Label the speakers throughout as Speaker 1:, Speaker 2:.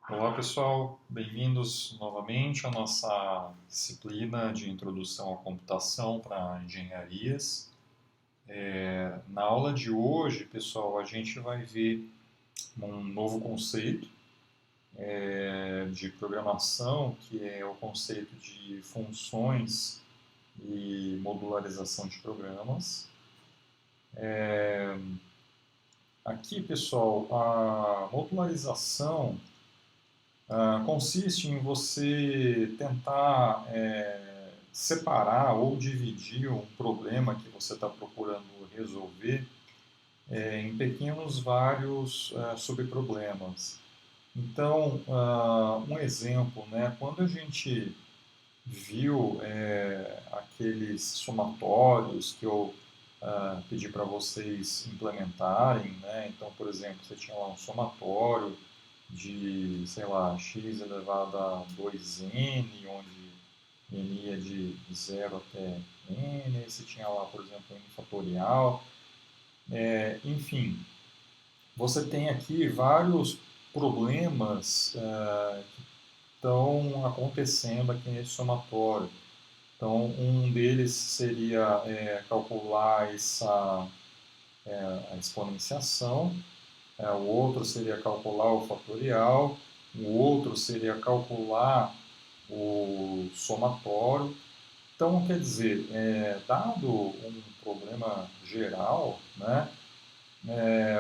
Speaker 1: Olá pessoal, bem-vindos novamente à nossa disciplina de Introdução à Computação para Engenharias. Na aula de hoje, pessoal, a gente vai ver um novo conceito de programação, que é o conceito de funções e modularização de programas. Aqui, pessoal, a modularização consiste em você tentar separar ou dividir um problema que você está procurando resolver em pequenos vários subproblemas. Então, um exemplo, né, quando a gente viu aqueles somatórios que eu pedi para vocês implementarem, né? Então, por exemplo, você tinha lá um somatório de, sei lá, x elevado a 2n, onde n ia de 0 até n, aí você tinha lá, por exemplo, n fatorial. Enfim, você tem aqui vários problemas que estão acontecendo aqui nesse somatório. Então, um deles seria calcular a exponenciação, o outro seria calcular o fatorial, o outro seria calcular o somatório. Então, quer dizer, dado um problema geral, né,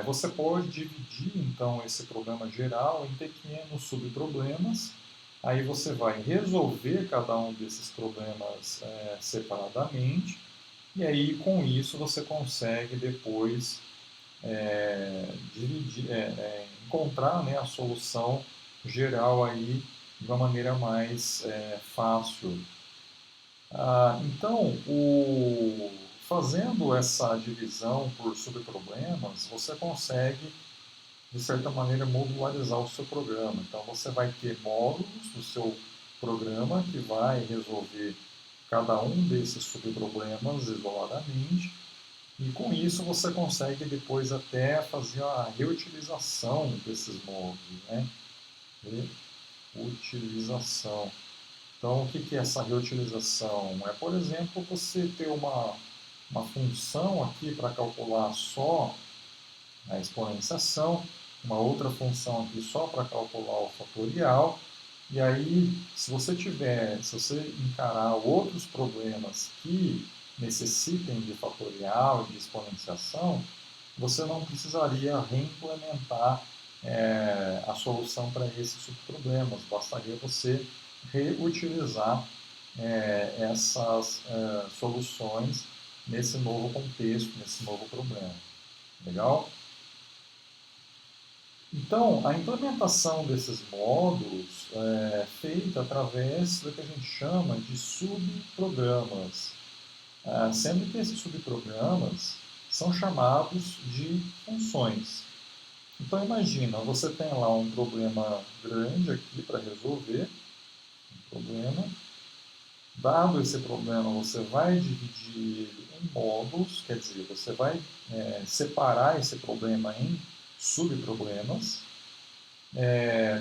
Speaker 1: você pode dividir então esse problema geral em pequenos subproblemas. Aí você vai resolver cada um desses problemas separadamente, e aí com isso você consegue depois encontrar, né, a solução geral aí de uma maneira mais fácil. Então, fazendo essa divisão por subproblemas, você consegue, de certa maneira, modularizar o seu programa. Então, você vai ter módulos do seu programa que vai resolver cada um desses subproblemas isoladamente, e com isso você consegue depois até fazer a reutilização desses módulos, né? Reutilização. Então, o que é essa reutilização? É, por exemplo, você ter uma função aqui para calcular só a exponenciação, uma outra função aqui só para calcular o fatorial, e aí, se você encarar outros problemas que necessitem de fatorial e de exponenciação, você não precisaria reimplementar a solução para esses subproblemas, bastaria você reutilizar essas soluções nesse novo contexto, nesse novo problema. Legal? Então, a implementação desses módulos é feita através do que a gente chama de subprogramas, sendo que esses subprogramas são chamados de funções. Então, imagina, você tem lá um problema grande aqui para resolver, um problema. Dado esse problema, você vai dividir ele em módulos, quer dizer, você vai separar esse problema em subproblemas.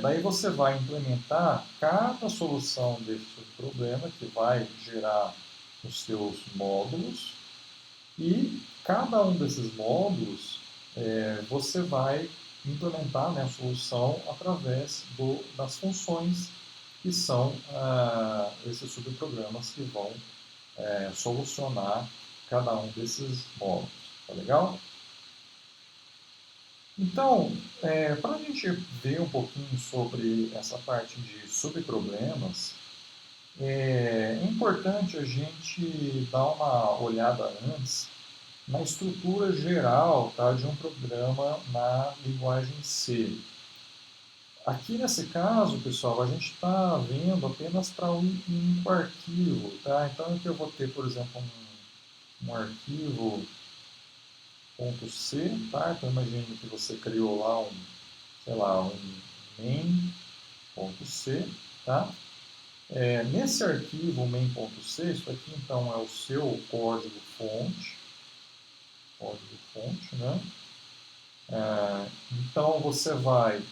Speaker 1: Daí você vai implementar cada solução desse problema, que vai gerar os seus módulos, e cada um desses módulos você vai implementar, né, a solução através das funções, que são esses subprogramas que vão solucionar cada um desses módulos. Tá legal? Então, para a gente ver um pouquinho sobre essa parte de subproblemas, é importante a gente dar uma olhada antes na estrutura geral, tá, de um programa na linguagem C. Aqui nesse caso, pessoal, a gente está vendo apenas para um único arquivo. Tá? Então aqui eu vou ter, por exemplo, um arquivo .c, tá? Então imagine que você criou lá sei lá, um main.c, tá? Nesse arquivo main.c, isso aqui então é o seu código fonte, né? Então você vai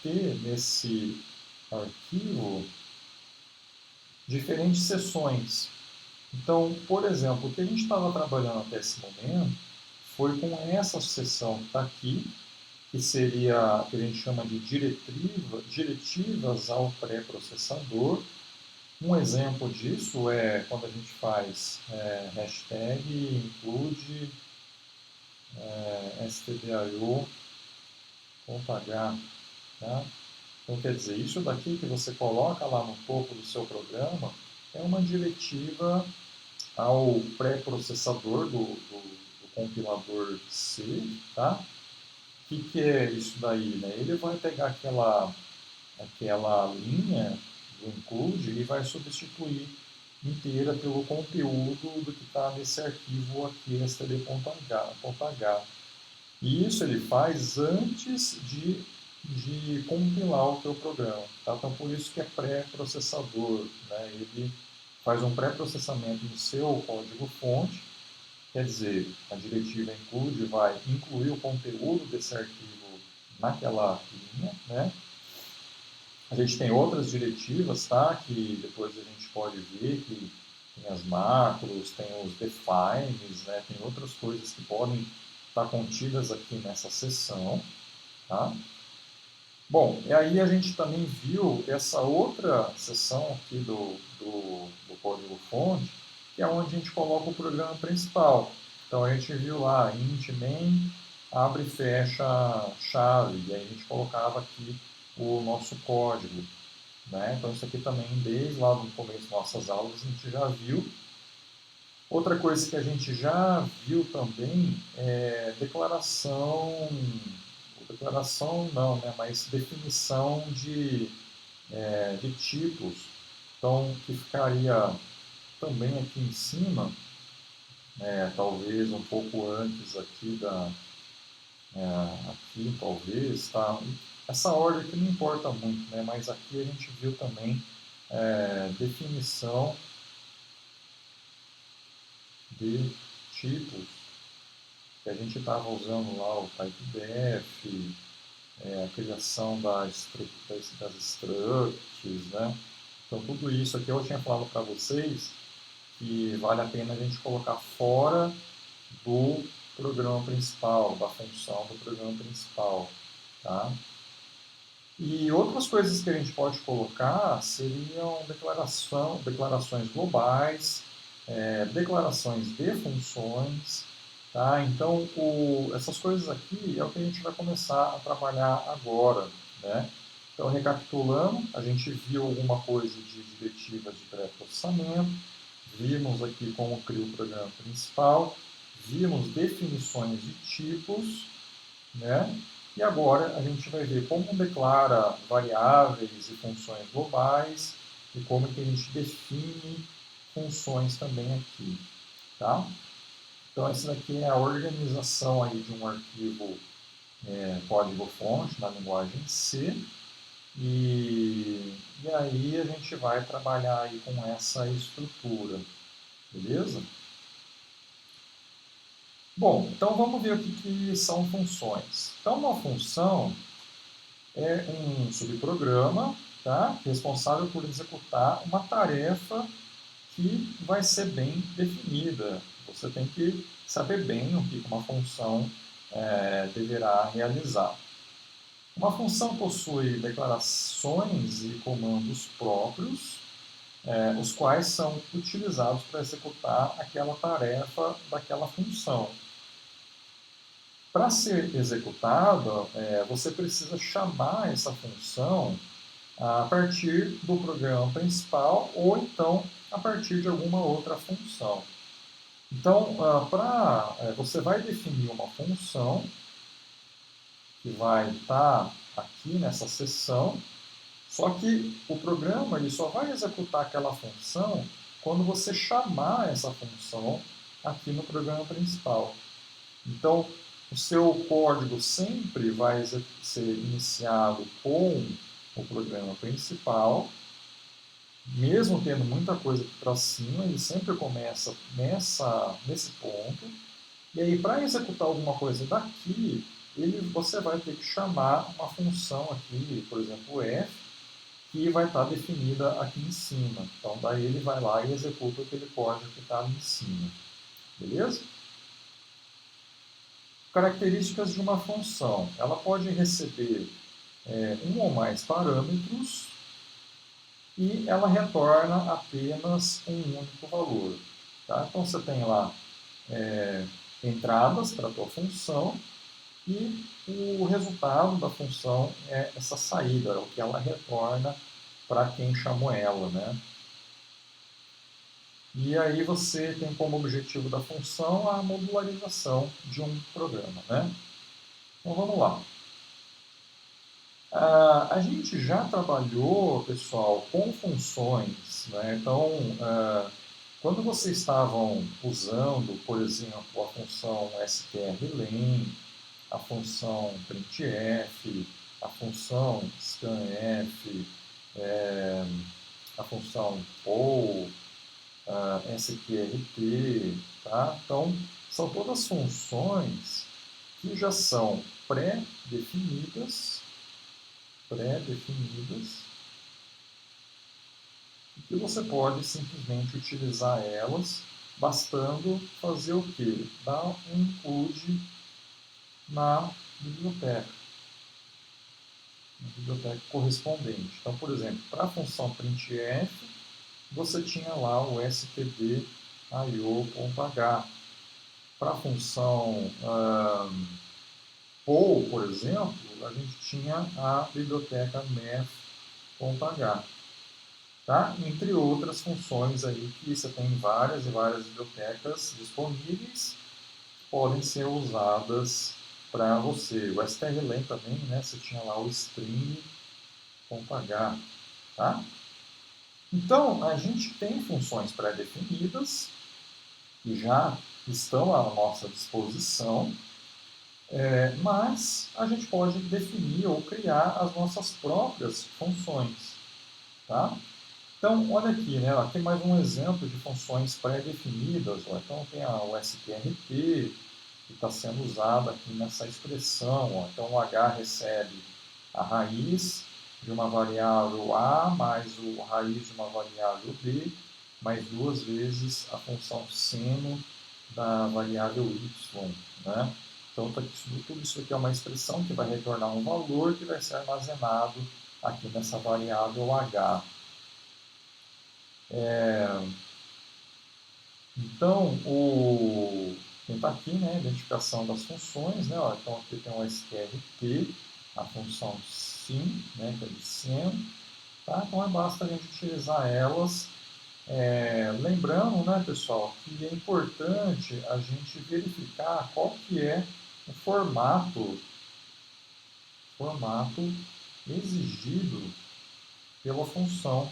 Speaker 1: ter nesse arquivo diferentes seções. Então, por exemplo, o que a gente estava trabalhando até esse momento foi com essa seção que está aqui, que seria, que a gente chama de diretivas ao pré-processador. Um exemplo disso é quando a gente faz hashtag include stdio.h. Tá? Então, quer dizer, isso daqui que você coloca lá no topo do seu programa é uma diretiva ao pré-processador do compilador C, tá? O que é isso daí? Né? Ele vai pegar aquela linha do include e vai substituir inteira pelo conteúdo do que está nesse arquivo aqui, std.h. E isso ele faz antes de compilar o teu programa. Tá? Então, por isso que é pré-processador. Né? Ele faz um pré-processamento no seu código-fonte, quer dizer, a diretiva include vai incluir o conteúdo desse arquivo naquela linha. Né? A gente tem outras diretivas, tá? Que depois a gente pode ver que tem as macros, tem os defines, né? Tem outras coisas que podem estar contidas aqui nessa seção. Tá? Bom, e aí a gente também viu essa outra seção aqui do código-fonte, que é onde a gente coloca o programa principal. Então a gente viu lá, int main, abre e fecha chave, e aí a gente colocava aqui o nosso código. Né? Então isso aqui também, desde lá no começo das nossas aulas, a gente já viu. Outra coisa que a gente já viu também é declaração não, né? Mas definição de tipos. Então, que ficaria também aqui em cima, talvez um pouco antes aqui aqui talvez, tá? Essa ordem aqui não importa muito, né? Mas aqui a gente viu também definição de tipos, que a gente estava usando lá o typedef, a criação das structs, né? Então tudo isso aqui eu tinha falado para vocês que vale a pena a gente colocar fora do programa principal, da função do programa principal, tá? E outras coisas que a gente pode colocar seriam declarações globais, declarações de funções. Tá? Então, essas coisas aqui é o que a gente vai começar a trabalhar agora. Né? Então, recapitulando, a gente viu alguma coisa de diretivas de pré-processamento, vimos aqui como cria o programa principal, vimos definições de tipos, né? E agora a gente vai ver como declara variáveis e funções globais e como que a gente define funções também aqui. Tá? Então, essa daqui é a organização aí de um arquivo código-fonte na linguagem C. E aí a gente vai trabalhar aí com essa estrutura. Beleza? Bom, então vamos ver o que são funções. Então, uma função é um subprograma, tá? Responsável por executar uma tarefa que vai ser bem definida. Você tem que saber bem o que uma função deverá realizar. Uma função possui declarações e comandos próprios, os quais são utilizados para executar aquela tarefa daquela função. Para ser executada, você precisa chamar essa função a partir do programa principal ou então a partir de alguma outra função. Então, você vai definir uma função que vai estar aqui nessa seção, só que o programa ele só vai executar aquela função quando você chamar essa função aqui no programa principal. Então, o seu código sempre vai ser iniciado com o programa principal, mesmo tendo muita coisa aqui para cima, ele sempre começa nesse ponto. E aí, para executar alguma coisa daqui, você vai ter que chamar uma função aqui, por exemplo, f, que vai estar definida aqui em cima. Então, daí ele vai lá e executa aquele código que está ali em cima. Beleza? Características de uma função. Ela pode receber um ou mais parâmetros e ela retorna apenas um único valor. Tá? Então, você tem lá entradas para a tua função e o resultado da função é essa saída, é o que ela retorna para quem chamou ela, né? E aí você tem como objetivo da função a modularização de um programa, né? Então vamos lá. A gente já trabalhou, pessoal, com funções, né? Então, quando vocês estavam usando, por exemplo, a função strlen, a função printf, a função scanf, a função poll, sqrt, tá? Então, são todas funções que já são pré-definidas, e que você pode simplesmente utilizar elas, bastando fazer o quê? Dar um include na biblioteca correspondente. Então, por exemplo, para a função printf, você tinha lá o std io.h. Para a função poll, por exemplo, a gente tinha a biblioteca math.h. Tá? Entre outras funções aí que você tem várias e várias bibliotecas disponíveis que podem ser usadas para você. O strlen também, né? Você tinha lá o string.h. Tá? Então, a gente tem funções pré-definidas que já estão à nossa disposição, mas a gente pode definir ou criar as nossas próprias funções. Tá? Então, olha aqui, né? Aqui mais um exemplo de funções pré-definidas. Então, tem o sqrt, que está sendo usado aqui nessa expressão. Ó. Então, o h recebe a raiz de uma variável a mais o raiz de uma variável b, mais duas vezes a função seno da variável y. Né? Então, tudo isso aqui é uma expressão que vai retornar um valor que vai ser armazenado aqui nessa variável h. Então, quem está aqui, né, a identificação das funções, né, ó, então aqui tem o strT, a função sim, né, que é de seno, tá? Então basta a gente utilizar elas, lembrando, né, pessoal, que é importante a gente verificar qual que é o formato exigido pela função,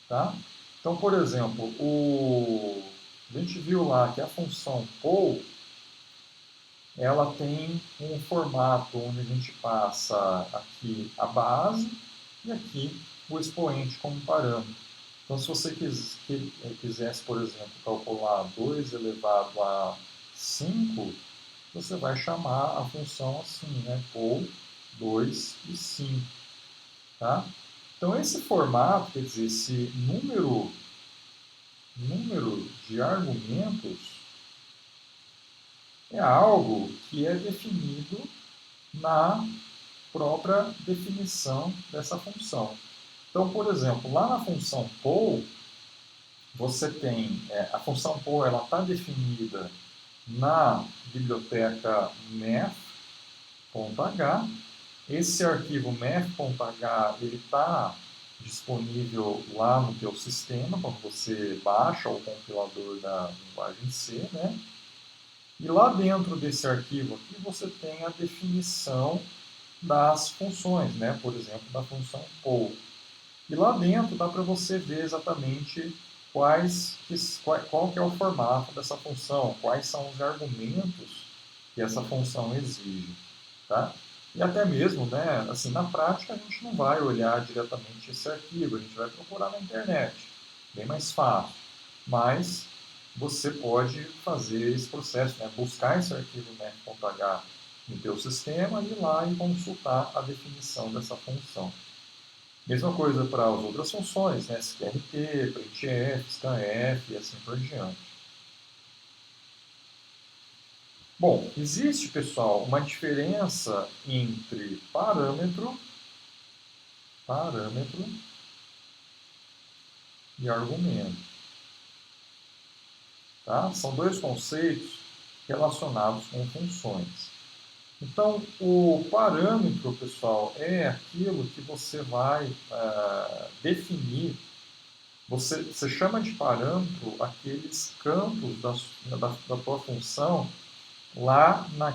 Speaker 1: tá? Então, por exemplo, a gente viu lá que a função poll, ela tem um formato onde a gente passa aqui a base e aqui o expoente como parâmetro. Então, se você quisesse, por exemplo, calcular 2 elevado a 5, você vai chamar a função assim, né? Poll 2 e 5. Tá? Então, esse formato, quer dizer, esse número de argumentos é algo que é definido na própria definição dessa função. Então, por exemplo, lá na função poll, você tem a função poll, ela está definida na biblioteca math.h. Esse arquivo math.h ele está disponível lá no teu sistema, quando você baixa o compilador da linguagem C, né? E lá dentro desse arquivo aqui você tem a definição das funções, né? Por exemplo, da função poll. E lá dentro dá para você ver exatamente qual que é o formato dessa função, quais são os argumentos que essa função exige. Tá? E até mesmo, né, assim, na prática a gente não vai olhar diretamente esse arquivo, a gente vai procurar na internet, bem mais fácil. Mas você pode fazer esse processo, né? Buscar esse arquivo math.h no teu sistema e ir lá e consultar a definição dessa função. Mesma coisa para as outras funções, né? SQRT, printf, scanf e assim por diante. Bom, existe, pessoal, uma diferença entre parâmetro e argumento. Tá? São dois conceitos relacionados com funções. Então, o parâmetro, pessoal, é aquilo que você vai definir. Você chama de parâmetro aqueles campos da tua função lá na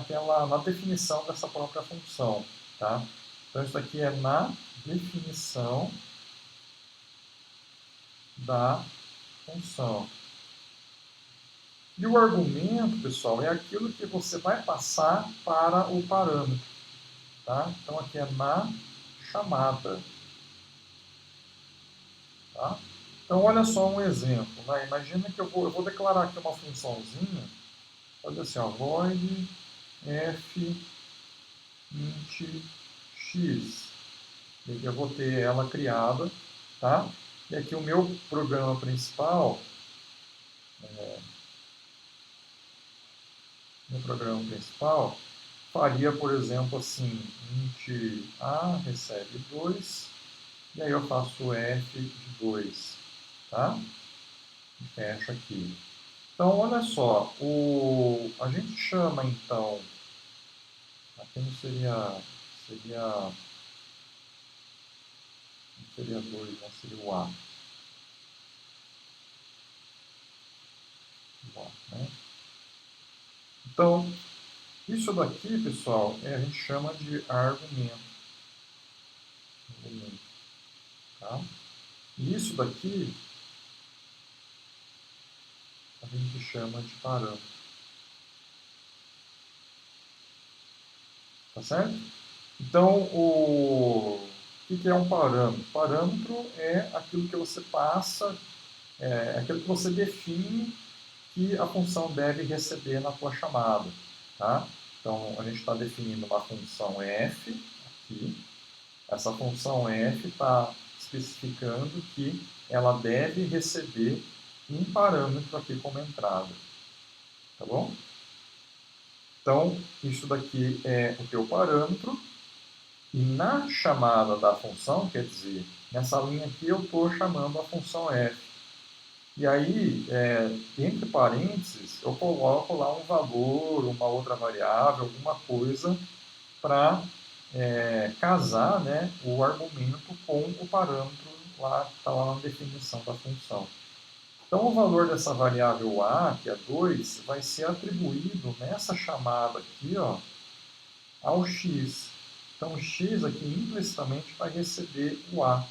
Speaker 1: definição dessa própria função. Tá? Então, isso aqui é na definição da função. E o argumento, pessoal, é aquilo que você vai passar para o parâmetro. Tá? Então, aqui é na chamada. Tá? Então, olha só um exemplo. Né? Imagina que eu vou declarar aqui uma funçãozinha. Olha assim, ó, void f int x. E aqui eu vou ter ela criada. Tá? E aqui o meu programa principal... faria, por exemplo, assim, int a recebe 2, e aí eu faço f de 2, tá? E fecho aqui. Então, olha só, a gente chama, então, aqui não seria 2, não seria o a. Né? Então, isso daqui, pessoal, a gente chama de argumento. Tá? E isso daqui a gente chama de parâmetro. Tá certo? Então, o que é um parâmetro? Parâmetro é aquilo que você passa, aquilo que você define que a função deve receber na tua chamada. Tá? Então, a gente está definindo uma função f aqui. Essa função f está especificando que ela deve receber um parâmetro aqui como entrada. Tá bom? Então, isso daqui é o teu parâmetro. E na chamada da função, quer dizer, nessa linha aqui eu estou chamando a função f. E aí, entre parênteses, eu coloco lá um valor, uma outra variável, alguma coisa para casar, né, o argumento com o parâmetro lá que está lá na definição da função. Então, o valor dessa variável a, que é 2, vai ser atribuído nessa chamada aqui, ó, ao x. Então, o x aqui implicitamente vai receber o a,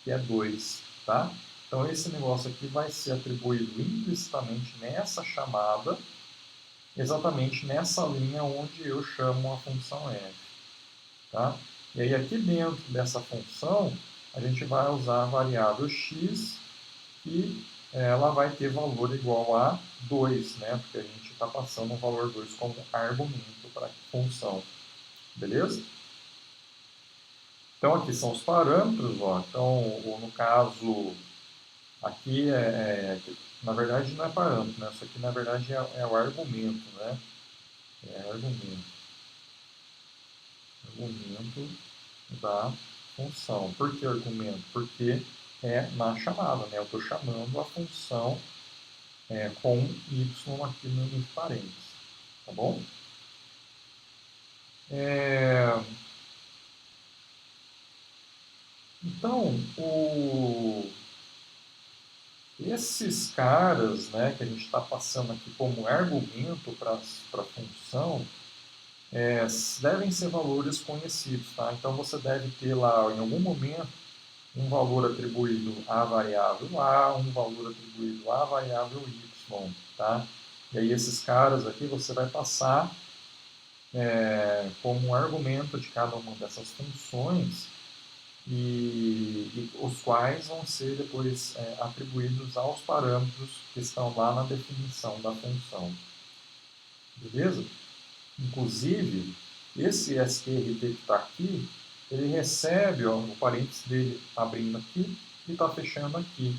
Speaker 1: que é 2. Tá? Então, esse negócio aqui vai ser atribuído implicitamente nessa chamada, exatamente nessa linha onde eu chamo a função f. Tá? E aí, aqui dentro dessa função, a gente vai usar a variável x e ela vai ter valor igual a 2, né? Porque a gente está passando o valor 2 como argumento para a função. Beleza? Então, aqui são os parâmetros. Ó. Então, no caso, aqui, na verdade, não é parâmetro. Né? Isso aqui, na verdade, é o argumento. Né? É argumento. Argumento da função. Por que argumento? Porque é na chamada. Né? Eu estou chamando a função com y aqui no entre parênteses. Tá bom? Então, esses caras, né, que a gente está passando aqui como argumento para a função, devem ser valores conhecidos. Tá? Então, você deve ter lá, em algum momento, um valor atribuído à variável A, um valor atribuído à variável Y. Tá? E aí, esses caras aqui você vai passar como um argumento de cada uma dessas funções e os quais vão ser depois atribuídos aos parâmetros que estão lá na definição da função. Beleza? Inclusive, esse SQRT que está aqui, ele recebe o parênteses dele abrindo aqui e está fechando aqui.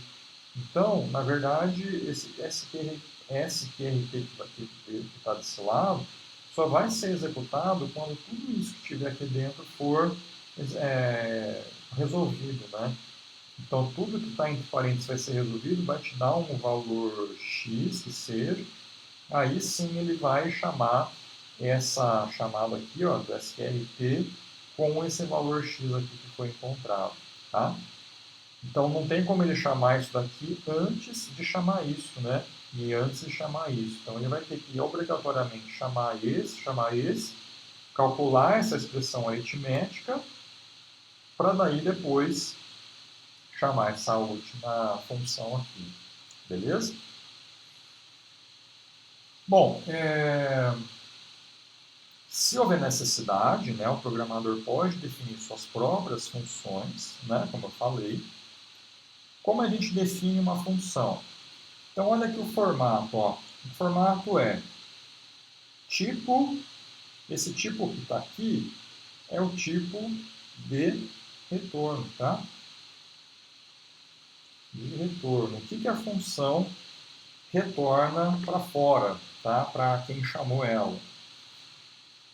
Speaker 1: Então, na verdade, esse SQRT que está desse lado só vai ser executado quando tudo isso que estiver aqui dentro for resolvido, né? Então, tudo que está entre parênteses vai ser resolvido, vai te dar um valor X que seja, aí sim ele vai chamar essa chamada aqui, ó, do SQRT, com esse valor X aqui que foi encontrado, tá? Então não tem como ele chamar isso daqui antes de chamar isso, né? E antes de chamar isso. Então ele vai ter que obrigatoriamente chamar esse, calcular essa expressão aritmética, para daí depois chamar essa última função aqui. Beleza? Bom, se houver necessidade, né, o programador pode definir suas próprias funções, né, como eu falei. Como a gente define uma função? Então, olha aqui o formato. Ó. O formato é tipo, esse tipo que está aqui é o tipo de retorno, tá? De retorno. O que a função retorna para fora, tá? Para quem chamou ela.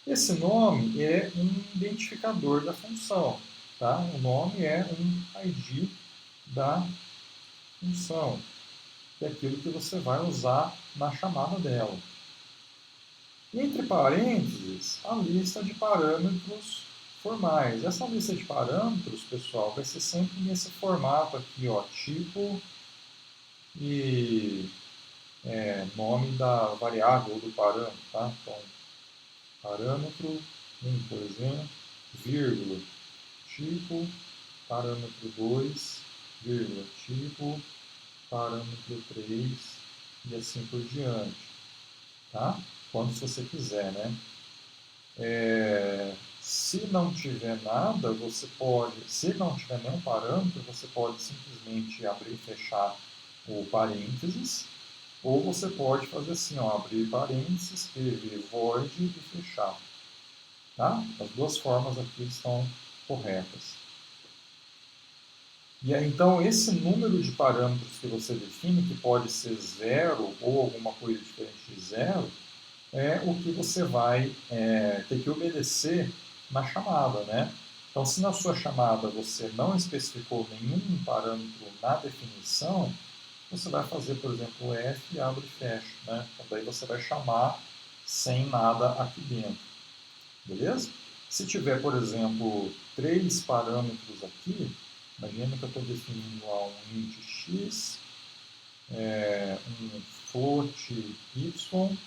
Speaker 1: Esse nome é um identificador da função, tá? O nome é um ID da função, que é aquilo que você vai usar na chamada dela. Entre parênteses, a lista de parâmetros formais. Essa lista de parâmetros, pessoal, vai ser sempre nesse formato aqui, ó, tipo e nome da variável ou do parâmetro, tá? Então, parâmetro 1, por exemplo, vírgula, tipo, parâmetro 2, vírgula, tipo, parâmetro 3 e assim por diante, tá? Quando você quiser, né? Se não tiver nada, você pode, se não tiver nenhum parâmetro, você pode simplesmente abrir e fechar o parênteses, ou você pode fazer assim, ó, abrir parênteses, escrever void e fechar. Tá? As duas formas aqui estão corretas. E aí, então, esse número de parâmetros que você define, que pode ser zero ou alguma coisa diferente de zero, é o que você vai ter que obedecer na chamada, né? Então, se na sua chamada você não especificou nenhum parâmetro na definição, você vai fazer, por exemplo, F, abre e fecha, né? Então, daí você vai chamar sem nada aqui dentro, beleza? Se tiver, por exemplo, 3 parâmetros aqui, imagina que eu estou definindo um int x, um float y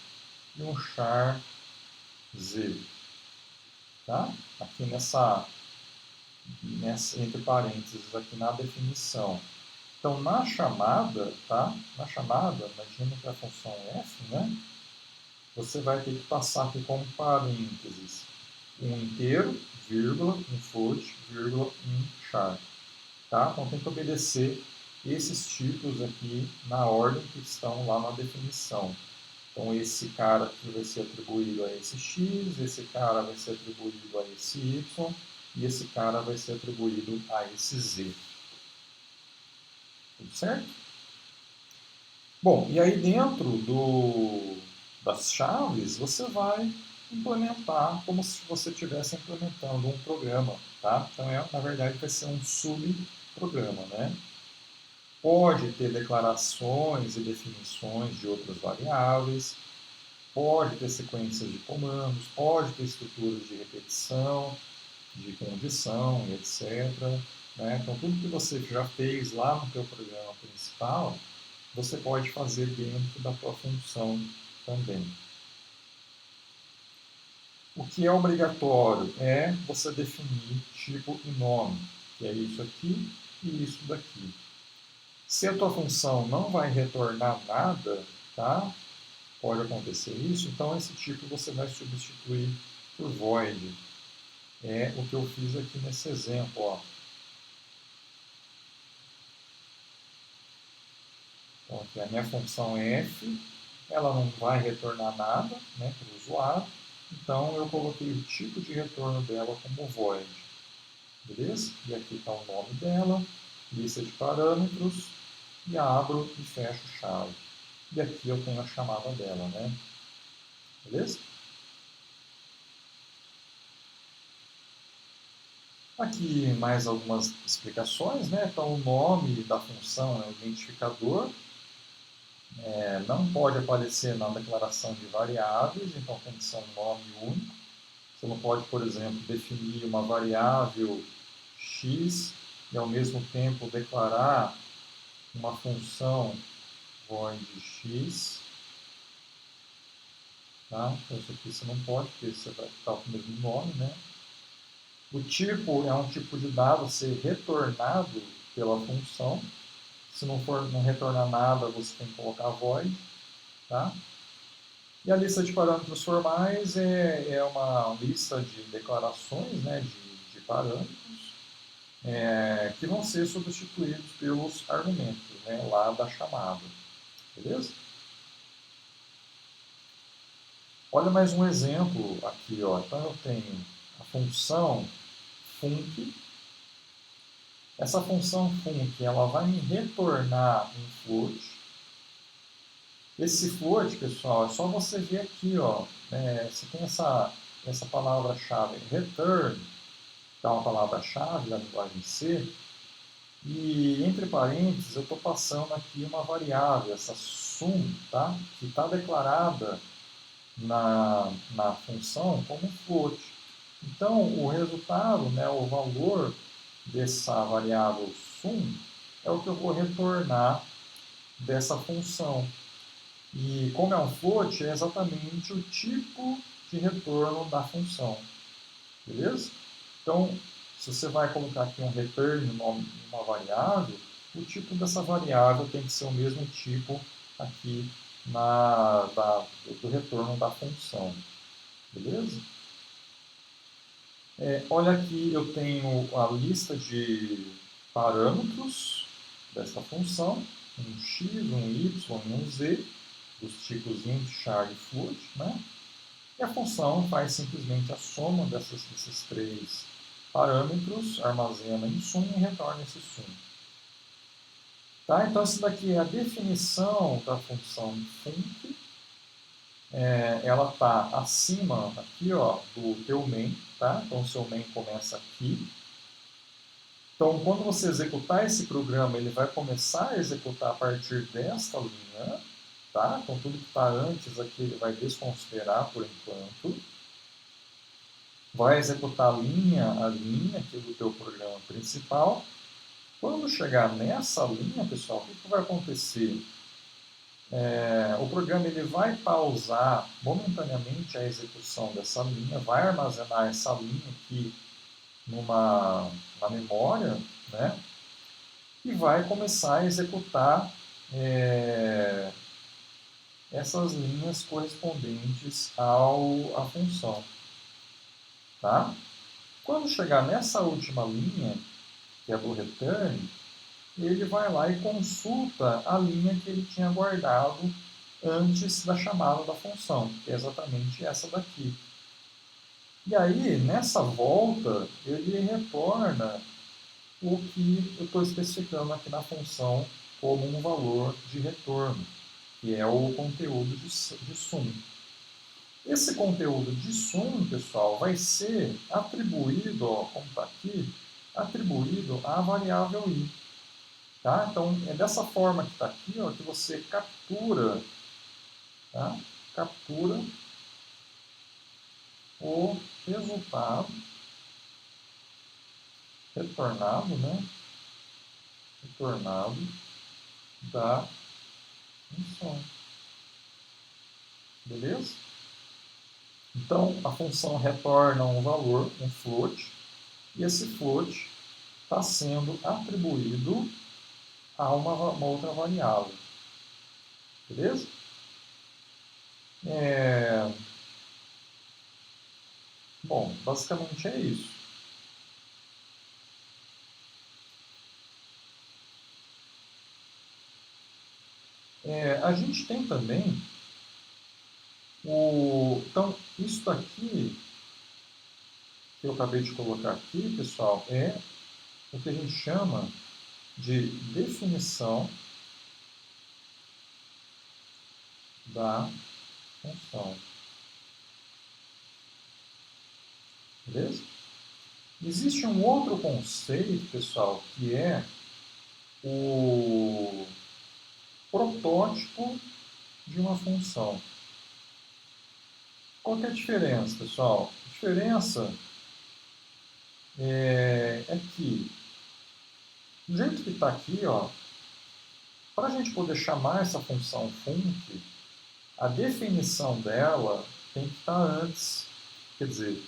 Speaker 1: e um char z, tá? Aqui entre parênteses, aqui na definição. Então, na chamada, tá? Na chamada, imagina que a função é f, né? Você vai ter que passar aqui como parênteses um inteiro, vírgula, um float, vírgula, um char, tá? Então, tem que obedecer esses tipos aqui na ordem que estão lá na definição. Então, esse cara aqui vai ser atribuído a esse x, esse cara vai ser atribuído a esse y, e esse cara vai ser atribuído a esse z. Tudo certo? Bom, e aí dentro das chaves, você vai implementar como se você estivesse implementando um programa, tá? Então, na verdade, vai ser um subprograma, né? Pode ter declarações e definições de outras variáveis, pode ter sequências de comandos, pode ter estruturas de repetição, de condição, etc. Né? Então, tudo que você já fez lá no teu programa principal, você pode fazer dentro da tua função também. O que é obrigatório é você definir tipo e nome, que é isso aqui e isso daqui. Se a tua função não vai retornar nada, tá? Pode acontecer isso, então esse tipo você vai substituir por void. É o que eu fiz aqui nesse exemplo. Ó. que a minha função f, ela não vai retornar nada, né, para o usuário, então eu coloquei o tipo de retorno dela como void, beleza? E aqui está o nome dela, lista de parâmetros, e abro e fecho chave. E aqui eu tenho a chamada dela, né? Beleza? Aqui mais algumas explicações, né? Então o nome da função é o identificador, não pode aparecer na declaração de variáveis, então tem que ser um nome único. Você não pode, por exemplo, definir uma variável x e ao mesmo tempo declarar uma função void x. Tá? Então isso aqui você não pode, porque você vai estar com o mesmo nome, né? O tipo é um tipo de dado a ser retornado pela função. Se não retornar nada, você tem que colocar void. Tá? E a lista de parâmetros formais é uma lista de declarações, né, de parâmetros, que vão ser substituídos pelos argumentos, né, lá da chamada. Beleza? Olha mais um exemplo aqui. Ó. Então eu tenho a função func. Essa função func ela vai me retornar um float. Esse float, pessoal, é só você ver aqui. Ó, você tem essa palavra-chave return, que é uma palavra-chave da linguagem C, e entre parênteses eu estou passando aqui uma variável, essa sum, tá? Que está declarada na função como float. Então, o resultado, né, o valor dessa variável sum, é o que eu vou retornar dessa função. E como é um float, é exatamente o tipo de retorno da função. Beleza? Então, se você vai colocar aqui um return no nome de uma variável, o tipo dessa variável tem que ser o mesmo tipo aqui do retorno da função. Beleza? Olha aqui, eu tenho a lista de parâmetros dessa função, um x, um y e um z, dos tipos int, char e float, né? E a função faz simplesmente a soma desses três parâmetros, armazena em sum e retorna esse sum. Tá? Então, essa daqui é a definição da função func. Ela está acima aqui, ó, do teu main. Tá? Então, o seu main começa aqui. Então, quando você executar esse programa, ele vai começar a executar a partir desta linha. Tá? Então, tudo que está antes aqui, ele vai desconsiderar por enquanto. Vai executar a linha aqui do teu programa principal. Quando chegar nessa linha, pessoal, o que vai acontecer? O programa ele vai pausar momentaneamente a execução dessa linha, vai armazenar essa linha aqui na memória, né? E vai começar a executar essas linhas correspondentes à função. Tá? Quando chegar nessa última linha, que é do return, ele vai lá e consulta a linha que ele tinha guardado antes da chamada da função, que é exatamente essa daqui. E aí, nessa volta, ele retorna o que eu estou especificando aqui na função como um valor de retorno, que é o conteúdo de sum. Esse conteúdo de sum, pessoal, vai ser atribuído, ó, como está aqui, atribuído à variável i. Tá? Então, é dessa forma que está aqui, ó, que você captura, tá? Captura o resultado retornado, né? Retornado da função. Beleza? Então, a função retorna um valor, um float, e esse float está sendo atribuído a uma outra variável. Beleza? Bom, basicamente é isso. A gente tem também então, isso daqui que eu acabei de colocar aqui, pessoal, é o que a gente chama de definição da função. Beleza? Existe um outro conceito, pessoal, que é o protótipo de uma função. Qual que é a diferença, pessoal? A diferença é que, do jeito que está aqui, para a gente poder chamar essa função func, a definição dela tem que estar antes. Quer dizer,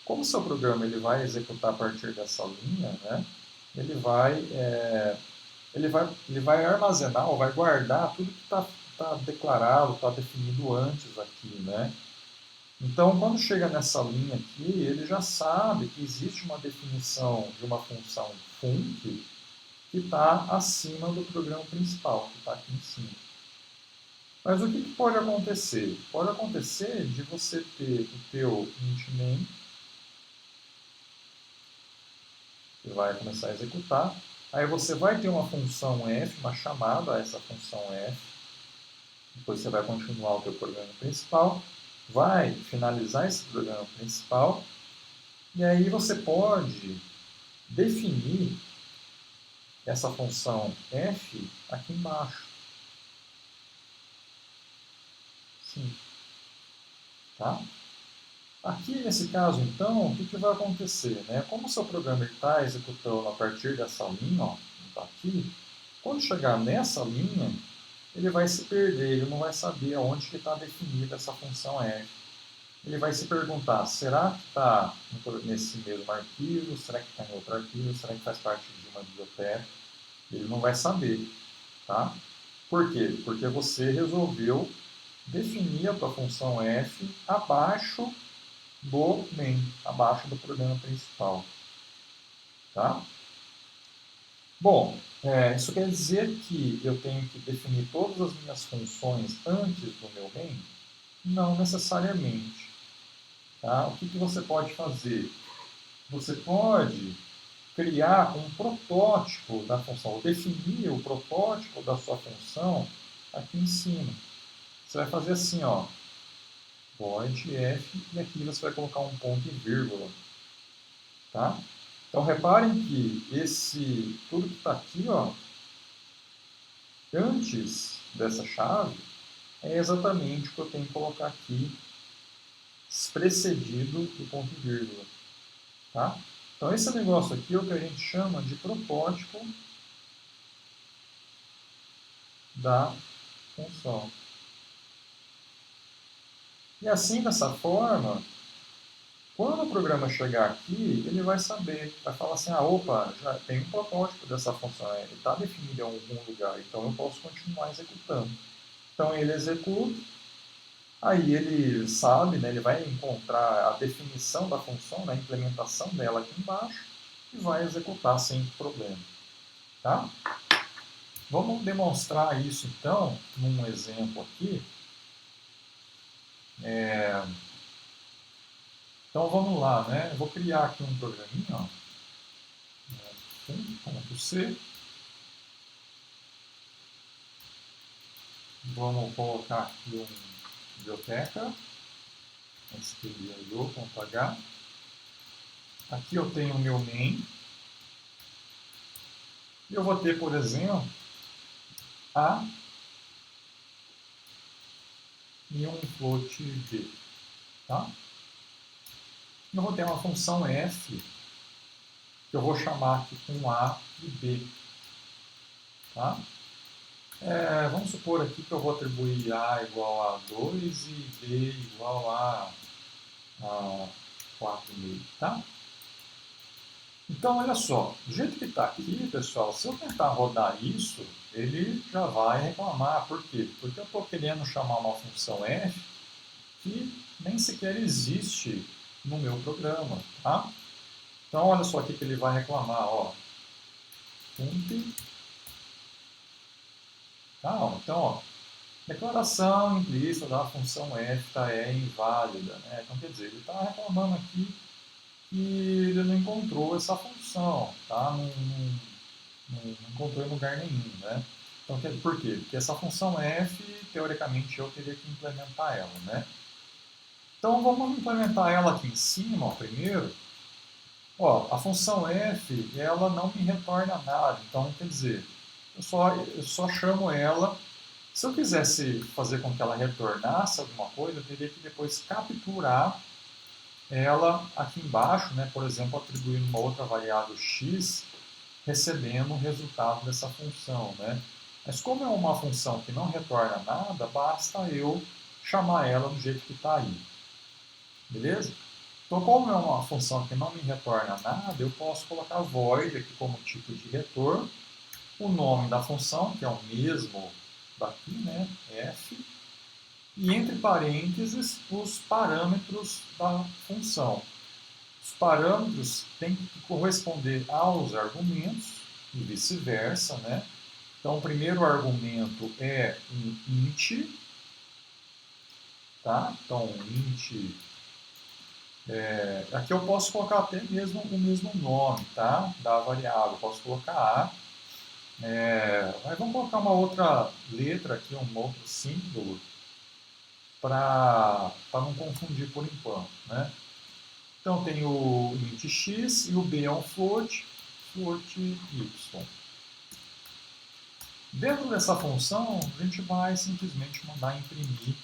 Speaker 1: como o seu programa ele vai executar a partir dessa linha, né, ele vai armazenar ou vai guardar tudo que está declarado, está definido antes aqui, né? Então, quando chega nessa linha aqui, ele já sabe que existe uma definição de uma função func que está acima do programa principal, que está aqui em cima. Mas o que pode acontecer? Pode acontecer de você ter o teu int main, que vai começar a executar. Aí você vai ter uma função f, uma chamada a essa função f. Depois você vai continuar o teu programa principal, vai finalizar esse programa principal, e aí você pode definir essa função f aqui embaixo. Sim. Tá? Aqui, nesse caso, então, o que vai acontecer? Né? Como o seu programa está executando a partir dessa linha, está aqui, quando chegar nessa linha, ele vai se perder, ele não vai saber aonde que está definida essa função f. Ele vai se perguntar, será que está nesse mesmo arquivo? Será que está em outro arquivo? Será que faz parte de uma biblioteca? Ele não vai saber. Tá? Por quê? Porque você resolveu definir a tua função f abaixo do main, abaixo do programa principal. Tá? Bom, isso quer dizer que eu tenho que definir todas as minhas funções antes do meu main? Não necessariamente. Tá? O que você pode fazer? Você pode criar um protótipo da função, ou definir o protótipo da sua função aqui em cima. Você vai fazer assim, void f, e aqui você vai colocar um ponto e vírgula. Tá? Então, reparem que tudo que está aqui, antes dessa chave, é exatamente o que eu tenho que colocar aqui, precedido do ponto e vírgula. Tá? Então, esse negócio aqui é o que a gente chama de protótipo da função. E assim, dessa forma, quando o programa chegar aqui, ele vai saber, vai falar assim, opa, já tem um protótipo dessa função, ele está definido em algum lugar, então eu posso continuar executando. Então ele executa, aí ele sabe, né, ele vai encontrar a definição da função, né, a implementação dela aqui embaixo, e vai executar sem problema. Tá? Vamos demonstrar isso então, num exemplo aqui. Então vamos lá, né? Eu vou criar aqui um programinha, .c. Vamos colocar aqui uma biblioteca, stdio.h. Aqui eu tenho o meu main. E eu vou ter, por exemplo, A e um float B. Tá? Eu vou ter uma função f, que eu vou chamar aqui com A e B. Tá? Vamos supor aqui que eu vou atribuir A igual a 2 e B igual a 4,5. Tá? Então, olha só, do jeito que está aqui, pessoal, se eu tentar rodar isso, ele já vai reclamar. Por quê? Porque eu estou querendo chamar uma função f que nem sequer existe no meu programa. Tá? Então, olha só aqui que ele vai reclamar. Func. Tá? Então, Declaração implícita da função f é inválida, né? Então, quer dizer, ele está reclamando aqui que ele não encontrou essa função, tá? Não encontrou em lugar nenhum, né? Então, por quê? Porque essa função f, teoricamente, eu teria que implementar ela, né? Então, vamos implementar ela aqui em cima, ó, primeiro. Ó, a função f, ela não me retorna nada. Então, quer dizer, eu só chamo ela. Se eu quisesse fazer com que ela retornasse alguma coisa, eu teria que depois capturar ela aqui embaixo, né? Por exemplo, atribuindo uma outra variável x, recebendo o resultado dessa função, né? Mas como é uma função que não retorna nada, basta eu chamar ela do jeito que está aí. Beleza? Então, como é uma função que não me retorna nada, eu posso colocar void aqui como tipo de retorno, o nome da função, que é o mesmo daqui, né? F, e entre parênteses os parâmetros da função. Os parâmetros têm que corresponder aos argumentos e vice-versa, né? Então, o primeiro argumento é um int, tá? Então, int, aqui eu posso colocar até mesmo o mesmo nome, tá? Da variável, eu posso colocar A. Mas vamos colocar uma outra letra aqui, um outro símbolo, para não confundir por enquanto, né? Então tem o int x e o b é um float, float y. Dentro dessa função, a gente vai simplesmente mandar imprimir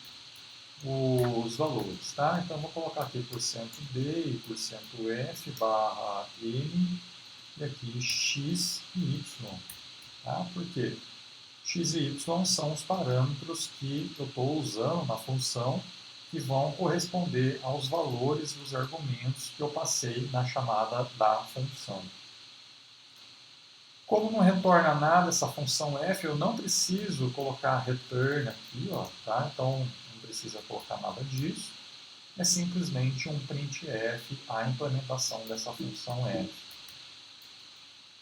Speaker 1: os valores, tá? Então vou colocar aqui %d e %f barra n e aqui x e y, tá? Por quê? X e y são os parâmetros que eu estou usando na função que vão corresponder aos valores dos argumentos que eu passei na chamada da função. Como não retorna nada essa função f, eu não preciso colocar return aqui, ó, tá? Então não precisa colocar nada disso. É simplesmente um printf a implementação dessa função f.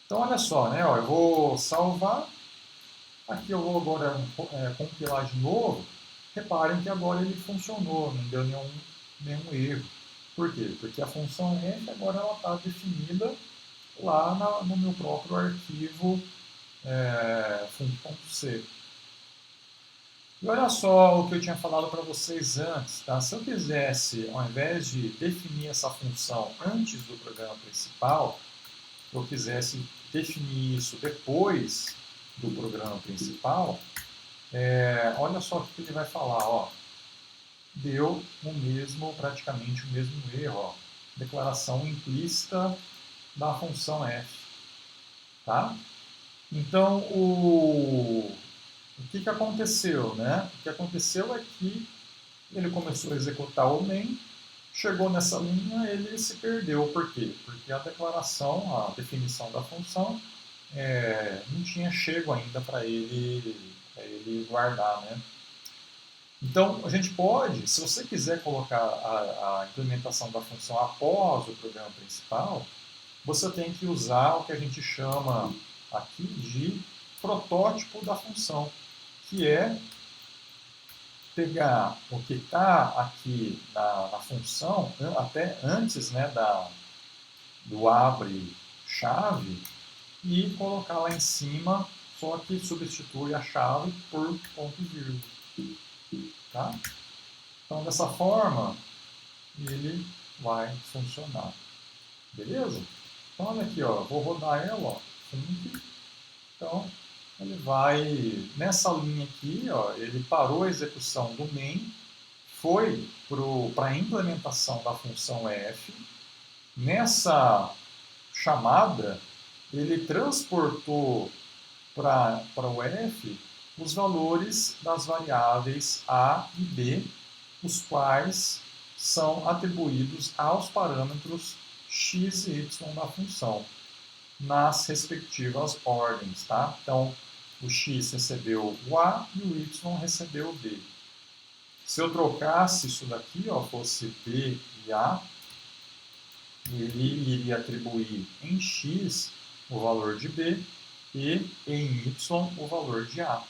Speaker 1: Então olha só, né? Ó, eu vou salvar. Aqui eu vou agora compilar de novo. Reparem que agora ele funcionou, não deu nenhum erro. Por quê? Porque a função f agora está definida lá no meu próprio arquivo fun.c. E olha só o que eu tinha falado para vocês antes. Tá? Se eu quisesse, ao invés de definir essa função antes do programa principal, eu quisesse definir isso depois do programa principal, olha só o que ele vai falar. Ó. Deu praticamente o mesmo erro. Ó. Declaração implícita da função f. Tá? Então, o que aconteceu? Né? O que aconteceu é que ele começou a executar o main, chegou nessa linha, ele se perdeu. Por quê? Porque a declaração, a definição da função, não tinha chego ainda para ele guardar. Né? Então, a gente pode, se você quiser colocar a implementação da função após o programa principal, você tem que usar o que a gente chama aqui de protótipo da função, que é pegar o que está aqui na função, até antes, né, do abre chave, e colocar lá em cima, só que substitui a chave por ponto e vírgula. Tá? Então, dessa forma, ele vai funcionar. Beleza? Então, olha aqui, ó, vou rodar ela, ó, então, ele vai, nessa linha aqui, ó, ele parou a execução do main, foi para a implementação da função f. Nessa chamada, ele transportou para o f os valores das variáveis a e b, os quais são atribuídos aos parâmetros x e y da função, nas respectivas ordens. Tá? Então, o x recebeu o a e o y recebeu o b. Se eu trocasse isso daqui, ó, fosse b e a, ele iria atribuir em x o valor de b e em y o valor de a.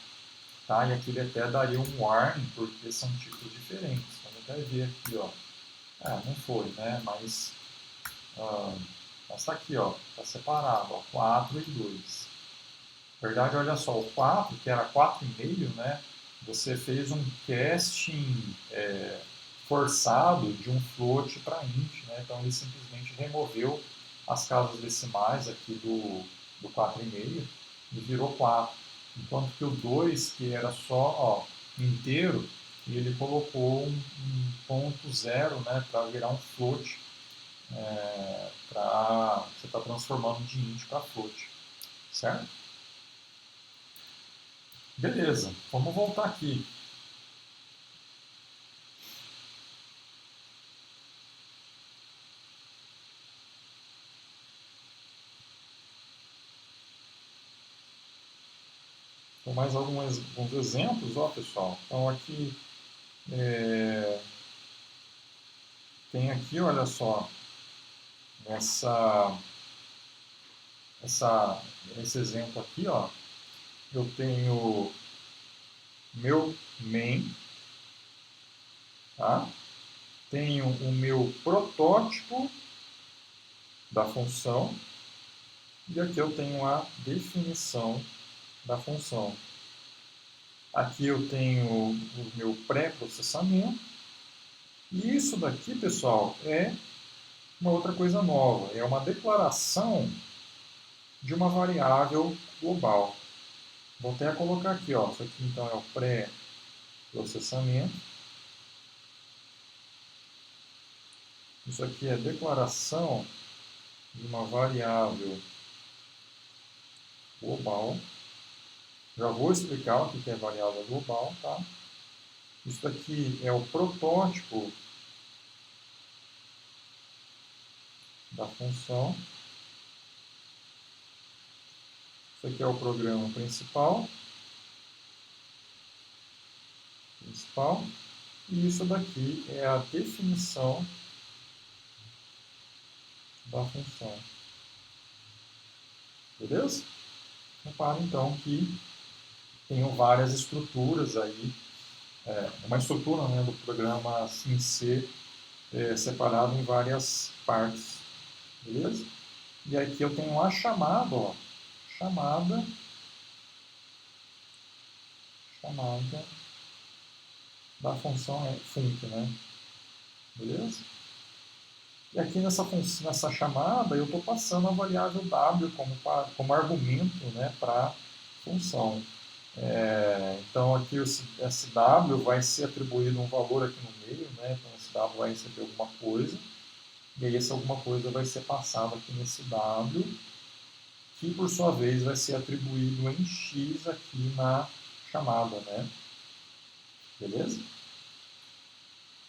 Speaker 1: tá? E aqui ele até daria um warning, porque são tipos diferentes. Então, ele vai ver aqui, ó. Não foi, né? Mas está aqui, ó. Está separado, ó, 4 e 2. Na verdade, olha só, o 4, que era 4,5, né? Você fez um casting forçado de um float para int, né? Então ele simplesmente removeu as casas decimais aqui do 4,5 e virou 4. Enquanto que o 2, que era só inteiro, ele colocou um ponto zero, né, para virar um float, para você está transformando de int para float, certo? Beleza, vamos voltar aqui. Então, mais alguns exemplos, ó, pessoal. Então, aqui tem aqui, olha só, esse exemplo aqui, ó, eu tenho meu main, tá? Tenho o meu protótipo da função e aqui eu tenho a definição da função. Aqui eu tenho o meu pré-processamento e isso daqui, pessoal, é uma outra coisa nova, é uma declaração de uma variável global. Vou até colocar aqui, ó, isso aqui então é o pré-processamento. Isso aqui é declaração de uma variável global. Já vou explicar o que é variável global, tá? Isso aqui é o protótipo da função. Isso aqui é o programa principal. E isso daqui é a definição da função. Beleza? Repare então que tenho várias estruturas aí, uma estrutura, né, do programa em C separado em várias partes, beleza? E aqui eu tenho a chamada, ó, chamada da função func, né? Beleza? E aqui nessa chamada eu estou passando a variável w como argumento, né, para a função. Então aqui esse w vai ser atribuído um valor aqui no meio, né? Então esse w vai receber alguma coisa, e aí essa alguma coisa vai ser passada aqui nesse w, que por sua vez vai ser atribuído em x aqui na chamada, né? Beleza?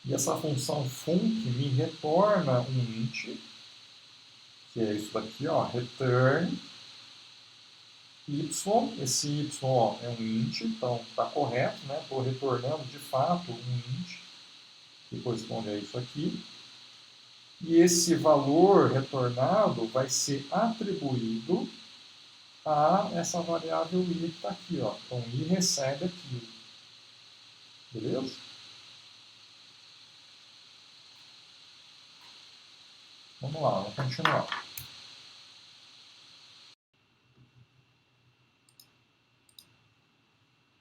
Speaker 1: E essa função func me retorna um int, que é isso daqui, ó, return y. Esse y ó, é um int, então está correto, né? Estou retornando de fato um int, que corresponde a isso aqui. E esse valor retornado vai ser atribuído a essa variável i que está aqui, ó. Então i recebe aquilo. Beleza? Vamos lá, vamos continuar.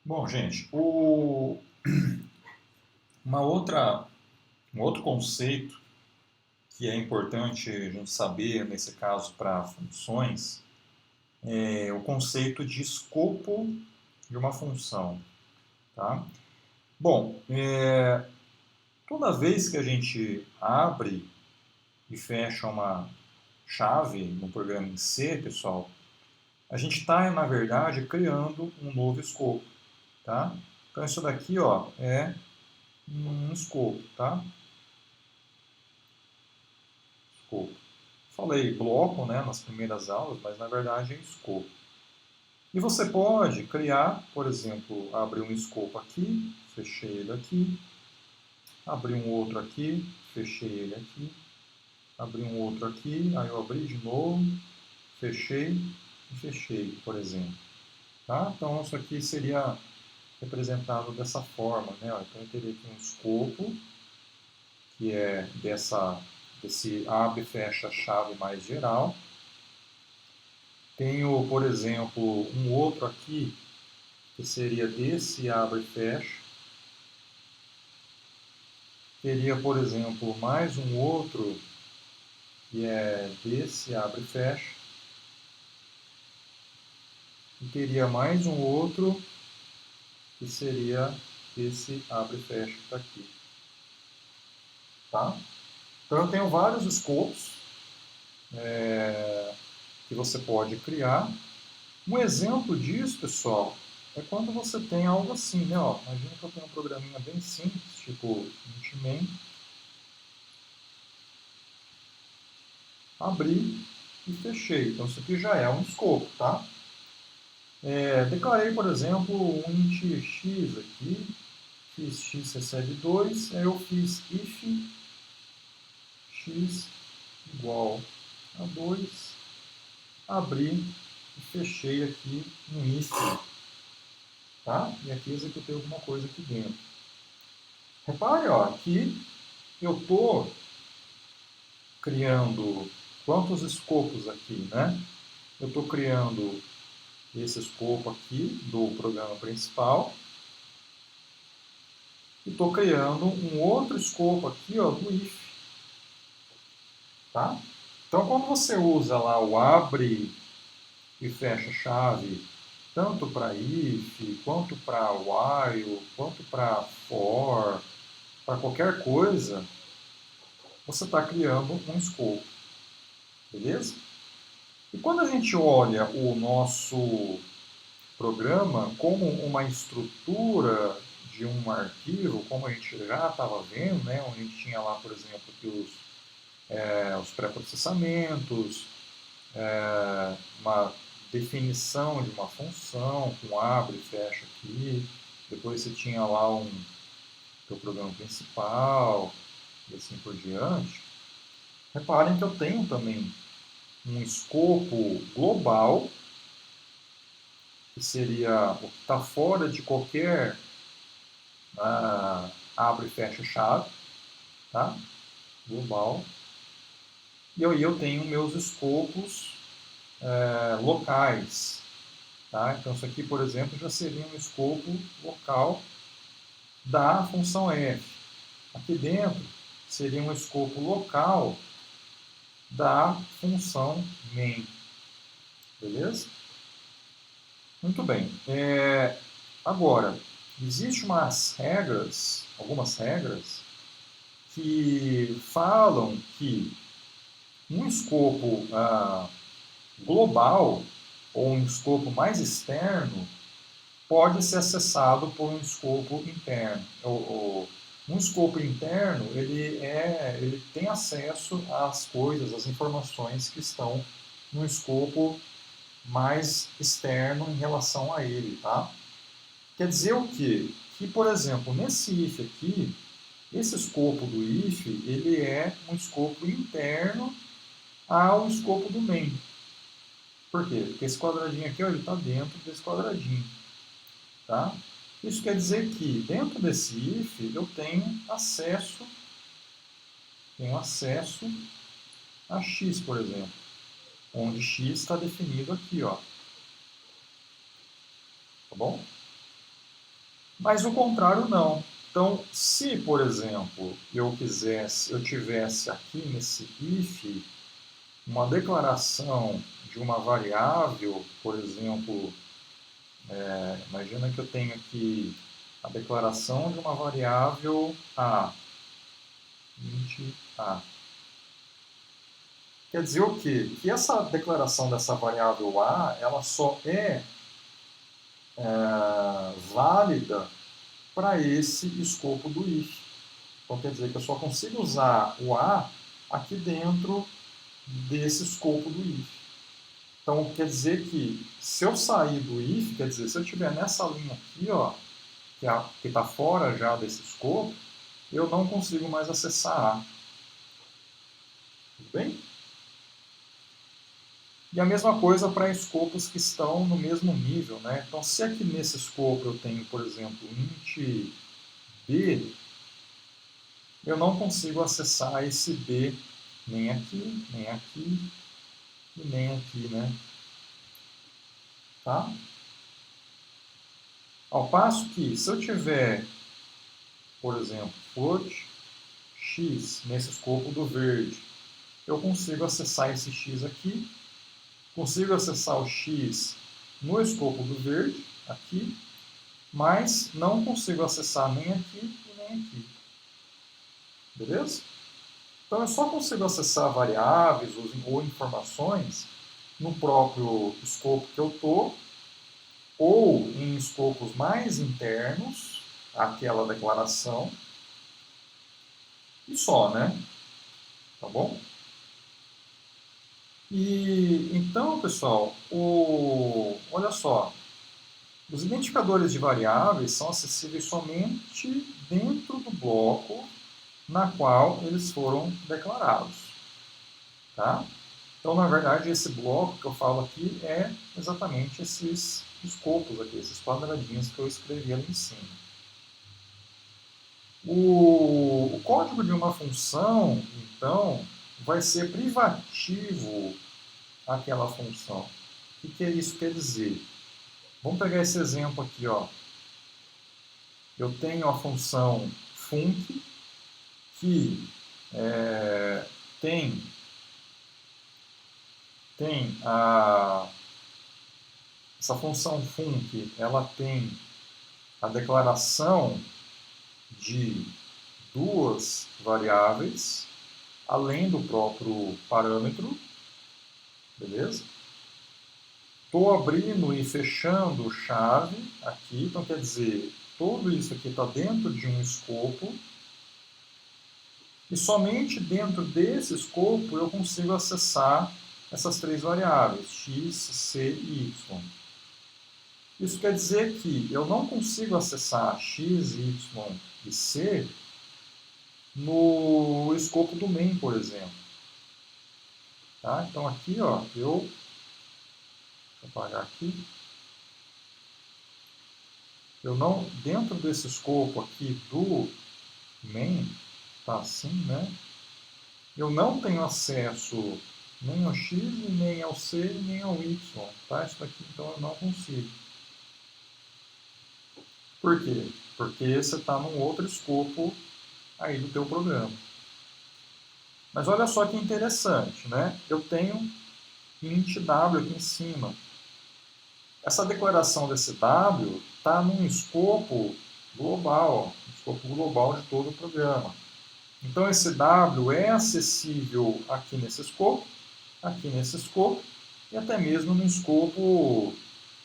Speaker 1: Bom, gente, um outro conceito que é importante a gente saber, nesse caso, para funções, é o conceito de escopo de uma função. Tá? Bom, toda vez que a gente abre e fecha uma chave no programa em C, pessoal, a gente está, na verdade, criando um novo escopo. Tá? Então, isso daqui ó, é um escopo. Tá? Escopo. Falei bloco, né, nas primeiras aulas, mas na verdade é escopo. E você pode criar, por exemplo, abrir um escopo aqui, fechei ele aqui, abrir um outro aqui, fechei ele aqui, abrir um outro aqui, aí eu abri de novo, fechei e fechei, por exemplo. Tá? Então isso aqui seria representado dessa forma, né? Então eu teria aqui um escopo, que é desse abre e fecha chave mais geral. Tenho, por exemplo, um outro aqui, que seria desse abre e fecha. Teria, por exemplo, mais um outro, que é desse abre e fecha. E teria mais um outro, que seria esse abre e fecha que está aqui. Tá? Então eu tenho vários escopos que você pode criar. Um exemplo disso, pessoal, é quando você tem algo assim, né? Ó, imagina que eu tenho um programinha bem simples, tipo Intmain, abri e fechei. Então isso aqui já é um escopo, tá? Declarei, por exemplo, um int x aqui, fiz x recebe 2, aí eu fiz if x igual a 2, abri e fechei aqui um if, tá? E aqui executei alguma coisa aqui dentro. Repare, ó, que eu estou criando quantos escopos aqui, né? Eu estou criando esse escopo aqui do programa principal e estou criando um outro escopo aqui, ó, do if, tá? Então, quando você usa lá o abre e fecha chave, tanto para if, quanto para while, quanto para for, para qualquer coisa, você está criando um escopo, beleza? E quando a gente olha o nosso programa como uma estrutura de um arquivo, como a gente já estava vendo, né, onde a gente tinha lá, por exemplo, que os pré-processamentos, uma definição de uma função com abre e fecha aqui, depois você tinha lá o programa principal e assim por diante. Reparem que eu tenho também um escopo global, que seria o que está fora de qualquer abre e fecha chave, tá? Global. E aí eu tenho meus escopos locais. Tá? Então isso aqui, por exemplo, já seria um escopo local da função f. Aqui dentro seria um escopo local da função main. Beleza? Muito bem. Agora, existem algumas regras, que falam que um escopo global ou um escopo mais externo pode ser acessado por um escopo interno. Um escopo interno ele tem acesso às coisas, às informações que estão no escopo mais externo em relação a ele, tá? Quer dizer o quê? Que, por exemplo, nesse if aqui, esse escopo do if, ele é um escopo interno ao escopo do main. Por quê? Porque esse quadradinho aqui, ó, ele está dentro desse quadradinho. Tá? Isso quer dizer que dentro desse if eu tenho acesso a x, por exemplo, onde x está definido aqui, ó. Tá bom? Mas o contrário não. Então, se, por exemplo, eu tivesse aqui nesse if uma declaração de uma variável, por exemplo, imagina que eu tenho aqui a declaração de uma variável a, int a. Quer dizer o quê? Que essa declaração dessa variável a, ela só é válida para esse escopo do if. Então quer dizer que eu só consigo usar o a aqui dentro desse escopo do if. Então quer dizer que se eu sair do if, quer dizer, se eu estiver nessa linha aqui, ó, que está fora já desse escopo, eu não consigo mais acessar a. Tudo bem? E a mesma coisa para escopos que estão no mesmo nível, né? Então, se aqui nesse escopo eu tenho, por exemplo, int b, eu não consigo acessar esse b nem aqui, nem aqui e nem aqui, né? Tá? Ao passo que, se eu tiver, por exemplo, float x nesse escopo do verde, eu consigo acessar esse x aqui, consigo acessar o x no escopo do verde, aqui, mas não consigo acessar nem aqui e nem aqui. Beleza? Então eu só consigo acessar variáveis ou informações no próprio escopo que eu estou, ou em escopos mais internos, àquela declaração, e só, né? Tá bom? E então, pessoal, olha só, os identificadores de variáveis são acessíveis somente dentro do bloco na qual eles foram declarados. Tá? Então, na verdade, esse bloco que eu falo aqui é exatamente esses escopos aqui, esses quadradinhos que eu escrevi ali em cima. O código de uma função, então, vai ser privativo àquela função. O que isso quer dizer? Vamos pegar esse exemplo aqui, ó. Eu tenho a função func, que tem essa função func, ela tem a declaração de duas variáveis, além do próprio parâmetro, beleza? Estou abrindo e fechando chave aqui, então quer dizer, tudo isso aqui está dentro de um escopo, e somente dentro desse escopo eu consigo acessar essas três variáveis, x, c e y. Isso quer dizer que eu não consigo acessar x, y e c no escopo do main, por exemplo. Tá? Então aqui, ó, deixa eu apagar aqui. Eu não, dentro desse escopo aqui do main, tá assim, né? Eu não tenho acesso nem ao x, nem ao c, nem ao y. Tá? Isso daqui, então, eu não consigo. Por quê? Porque você está num outro escopo aí do teu programa. Mas olha só que interessante, né? Eu tenho int w aqui em cima. Essa declaração desse w está num escopo global, escopo global de todo o programa. Então esse w é acessível aqui nesse escopo e até mesmo no escopo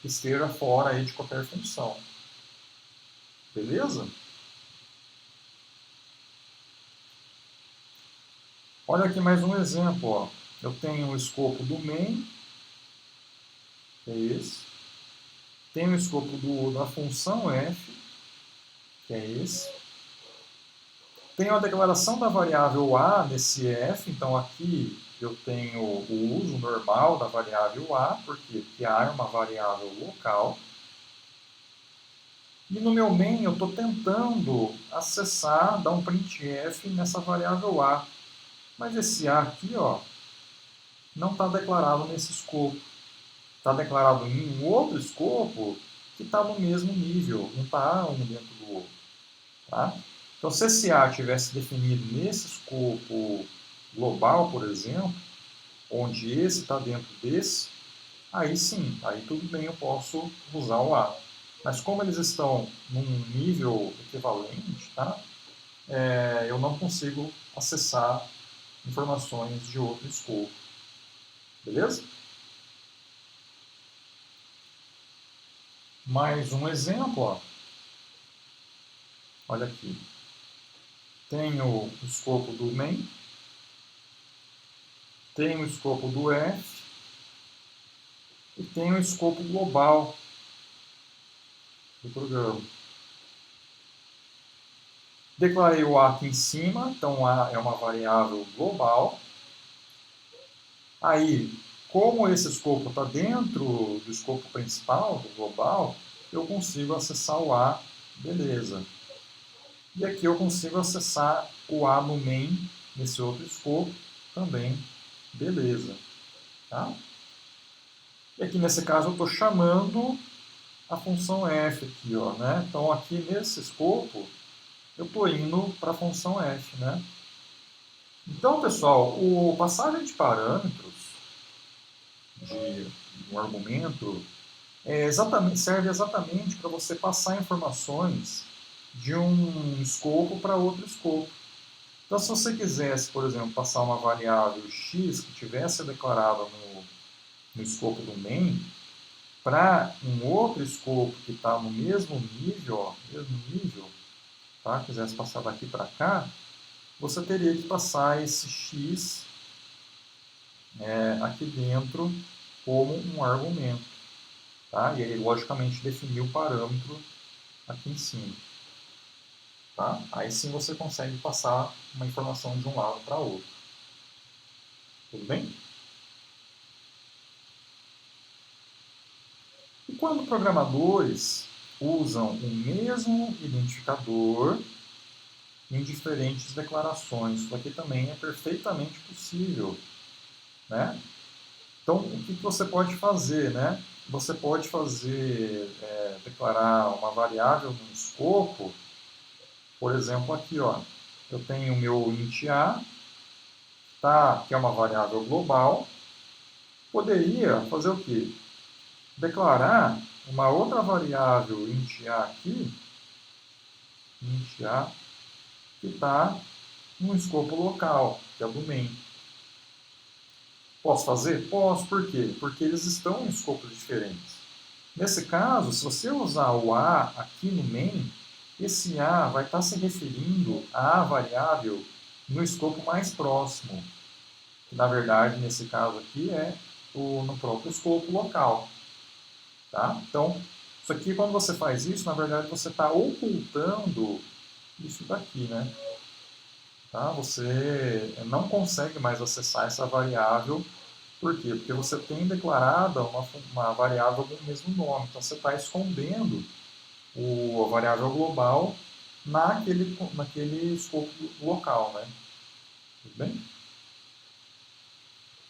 Speaker 1: que esteja fora aí de qualquer função. Beleza? Olha aqui mais um exemplo. Ó. Eu tenho o escopo do main, que é esse. Tenho o escopo da função f, que é esse. Tenho a declaração da variável a nesse f, então aqui eu tenho o uso normal da variável a, porque a é uma variável local. E no meu main eu estou tentando acessar, dar um printf nessa variável a. Mas esse a aqui, ó, não está declarado nesse escopo. Está declarado em um outro escopo que está no mesmo nível, não está um dentro do outro. Tá? Então, se esse A tivesse definido nesse escopo global, por exemplo, onde esse está dentro desse, aí sim, aí tudo bem, eu posso usar o A. Mas como eles estão num nível equivalente, tá? Eu não consigo acessar informações de outro escopo. Beleza? Mais um exemplo, ó. Olha aqui. Tenho o escopo do main, tenho o escopo do f e tenho o escopo global do programa. Declarei o A aqui em cima, então A é uma variável global. Aí como esse escopo está dentro do escopo principal, do global, eu consigo acessar o A, beleza. E aqui eu consigo acessar o A no main, nesse outro escopo, também, beleza. Tá? E aqui nesse caso eu estou chamando a função f aqui, ó, né? Então aqui nesse escopo eu estou indo para a função f, né? Então, pessoal, o passagem de parâmetros de um argumento serve exatamente para você passar informações de um escopo para outro escopo. Então, se você quisesse, por exemplo, passar uma variável x que tivesse declarada no escopo do main para um outro escopo que está no mesmo nível, tá? Quisesse passar daqui para cá, você teria que passar esse x aqui dentro como um argumento. Tá? E aí, logicamente, definir o parâmetro aqui em cima. Tá? Aí sim você consegue passar uma informação de um lado para outro. Tudo bem? E quando programadores usam o mesmo identificador em diferentes declarações, isso aqui também é perfeitamente possível. Né? Então, o que você pode fazer? Né? Você pode declarar uma variável no escopo, por exemplo, aqui, ó, eu tenho o meu int a, tá, que é uma variável global, poderia fazer o quê? Declarar uma outra variável int a aqui, int a, que está no escopo local, que é o do main. Posso fazer? Posso. Por quê? Porque eles estão em escopos diferentes. Nesse caso, se você usar o a aqui no main, esse a vai estar se referindo à variável no escopo mais próximo. Que, na verdade, nesse caso aqui, é no próprio escopo local. Tá? Então, isso aqui, quando você faz isso, na verdade, você está ocultando isso daqui. Né? Tá? Você não consegue mais acessar essa variável. Por quê? Porque você tem declarada uma variável com o mesmo nome. Então, você está escondendo a variável global naquele escopo local. Né? Tudo bem?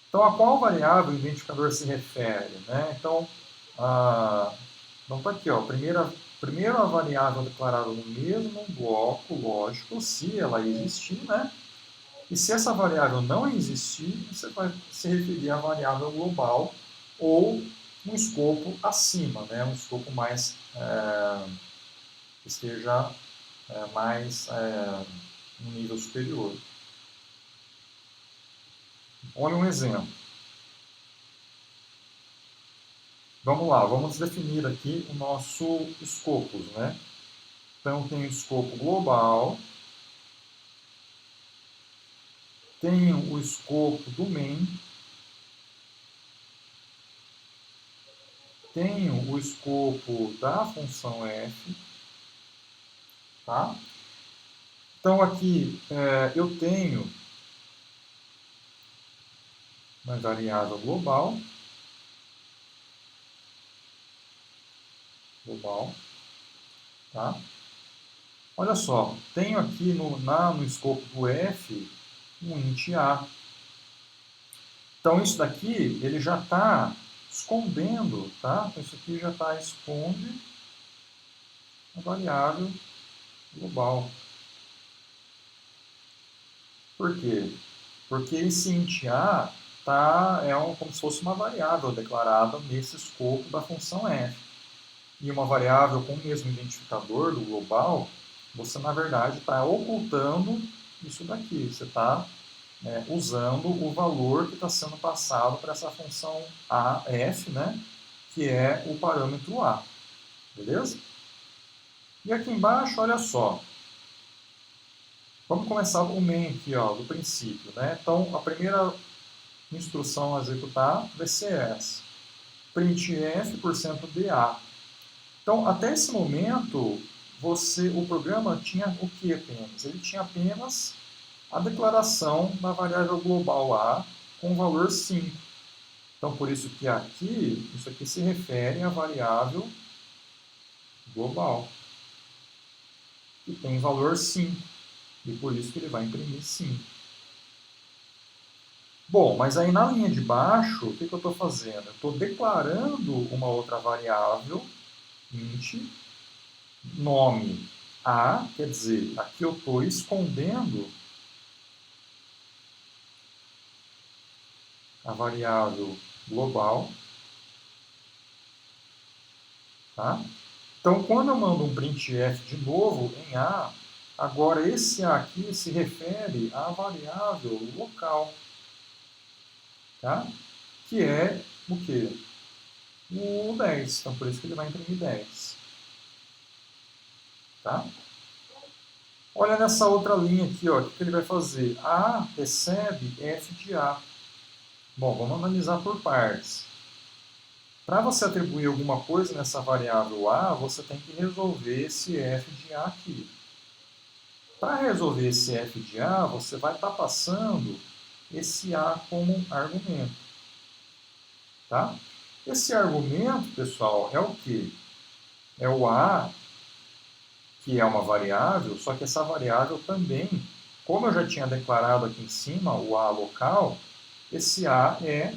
Speaker 1: Então, a qual variável o identificador se refere? Né? Então, está aqui, ó, primeiro a variável declarada no mesmo bloco lógico, se ela existir, né? E se essa variável não existir, você vai se referir à variável global ou um escopo acima, né? Um escopo mais que esteja mais no nível superior. Olha um exemplo. Vamos lá, vamos definir aqui o nosso escopos, né? Então, tem o escopo global, tenho o escopo do main, tenho o escopo da função f, tá? Então, aqui eu tenho uma variável global, tá? Olha só, tenho aqui no escopo do f um int a. Então, isso daqui ele já está escondendo, tá? Então, isso aqui já está esconde a variável global. Por quê? Porque esse int a como se fosse uma variável declarada nesse escopo da função f. E uma variável com o mesmo identificador do global, você na verdade está ocultando isso daqui. Você está usando o valor que está sendo passado para essa função f, né, que é o parâmetro a. Beleza? E aqui embaixo, olha só. Vamos começar o main aqui, ó, do princípio. Né? Então, a primeira instrução a executar vai ser essa. printf%da. Então, até esse momento, o programa tinha o que apenas? Ele tinha apenas a declaração da variável global a com o valor 5. Então, por isso que aqui, isso aqui se refere à variável global, que tem valor 5, e por isso que ele vai imprimir 5. Bom, mas aí na linha de baixo, o que eu estou fazendo? Eu estou declarando uma outra variável, int, nome A, quer dizer, aqui eu estou escondendo a variável global. Tá? Então, quando eu mando um printf de novo em A, agora esse A aqui se refere à variável local, tá? Que é o quê? O 10. Então, por isso que ele vai imprimir 10. Tá? Olha nessa outra linha aqui, ó, o que ele vai fazer? A recebe f de A. Bom, vamos analisar por partes. Para você atribuir alguma coisa nessa variável A, você tem que resolver esse f de A aqui. Para resolver esse f de A, você vai estar passando esse A como argumento. Tá? Esse argumento, pessoal, é o quê? É o A, que é uma variável, só que essa variável também, como eu já tinha declarado aqui em cima, o A local, esse A é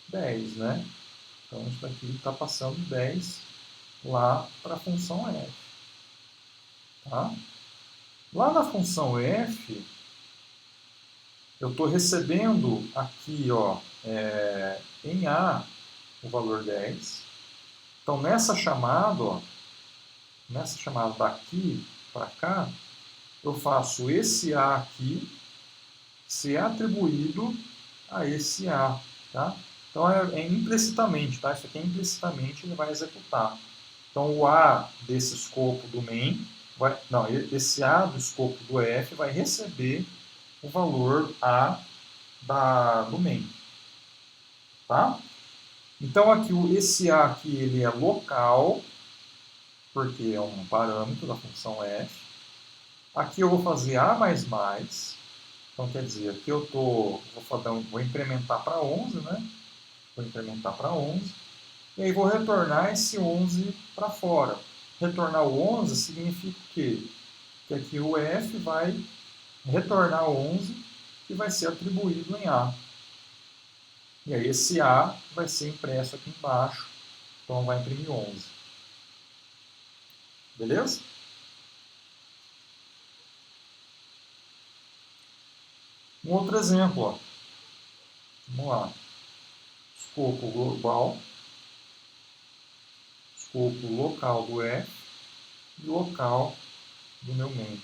Speaker 1: 10, né? Então, isso daqui está passando 10 lá para a função f. Tá? Lá na função f, eu estou recebendo aqui, ó, em A, o valor 10. Então, nessa chamada, ó, nessa chamada daqui para cá, eu faço esse A aqui ser atribuído a esse A. Tá? Então, é implicitamente, tá? Isso aqui é implicitamente, ele vai executar. Então, o A desse escopo do main, esse A do escopo do F vai receber o valor A do main. Tá? Então, aqui, esse A aqui, ele é local, porque é um parâmetro da função f. Aqui eu vou fazer A++, então quer dizer, aqui eu vou incrementar para 11, né? Vou incrementar para 11, e aí vou retornar esse 11 para fora. Retornar o 11 significa o quê? Que aqui o f vai retornar o 11, que vai ser atribuído em A. E aí esse A vai ser impresso aqui embaixo, então vai imprimir 11. Beleza? Um outro exemplo, ó. Vamos lá. Escopo global, escopo local do F e local do meu main.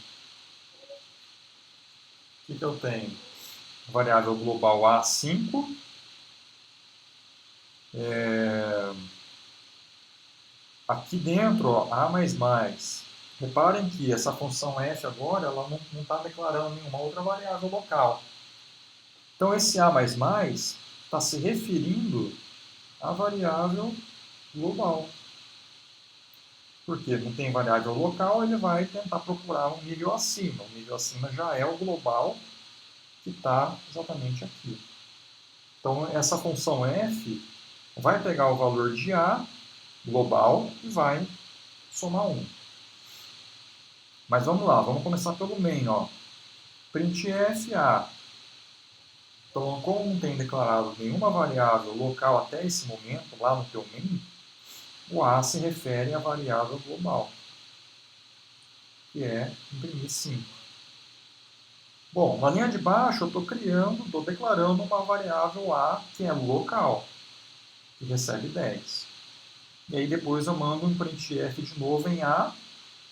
Speaker 1: O que eu tenho? Variável global A5. Aqui dentro, ó, A++. Reparem que essa função f agora ela não está declarando nenhuma outra variável local. Então, esse A++ está se referindo à variável global. Porque não tem variável local, ele vai tentar procurar um nível acima. O nível acima já é o global, que está exatamente aqui. Então, essa função f vai pegar o valor de A global e vai somar 1. Mas vamos lá, vamos começar pelo main. Ó. Printf A. Então, como não tem declarado nenhuma variável local até esse momento, lá no teu main, o A se refere à variável global, que é imprimir 5. Bom, na linha de baixo eu estou declarando uma variável A que é local, que recebe 10. E aí depois eu mando um printf de novo em A,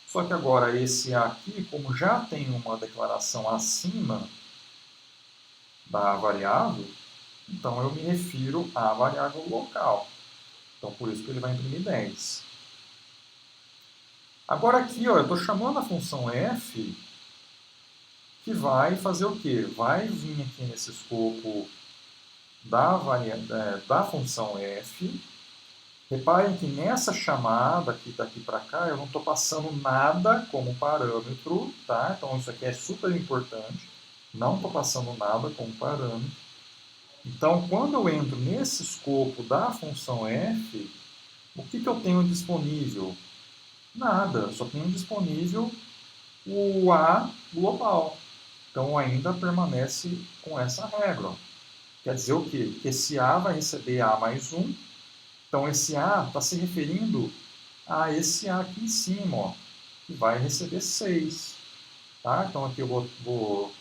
Speaker 1: só que agora esse A aqui, como já tem uma declaração acima da variável, então eu me refiro à variável local. Então por isso que ele vai imprimir 10. Agora aqui, ó, eu estou chamando a função f, que vai fazer o quê? Vai vir aqui nesse escopo da função f. Reparem que nessa chamada, aqui daqui para cá, eu não estou passando nada como parâmetro, tá? Então isso aqui é super importante. Não estou passando nada como parâmetro. Então, quando eu entro nesse escopo da função f, o que eu tenho disponível? Nada, só tenho disponível o A global. Então, ainda permanece com essa regra. Quer dizer o quê? Que esse A vai receber A mais 1. Então, esse A está se referindo a esse A aqui em cima, ó, que vai receber 6. Tá? Então, aqui eu vou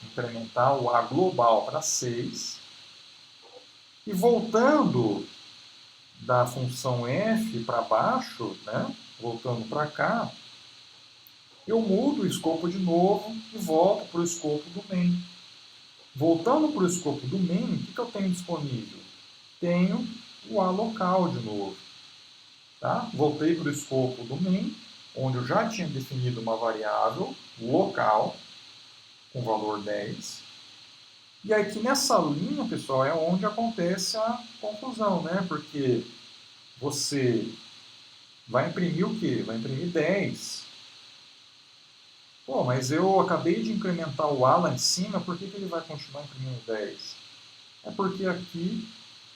Speaker 1: incrementar o A global para 6. E voltando da função f para baixo, né, voltando para cá, eu mudo o escopo de novo e volto para o escopo do main. Voltando para o escopo do main, o que eu tenho disponível? Tenho o A local de novo. Tá? Voltei para o escopo do main, onde eu já tinha definido uma variável local com valor 10. E aqui nessa linha, pessoal, é onde acontece a confusão, né? Porque você vai imprimir o quê? Vai imprimir 10. Pô, mas eu acabei de incrementar o A lá em cima, por que ele vai continuar imprimindo 10? É porque aqui,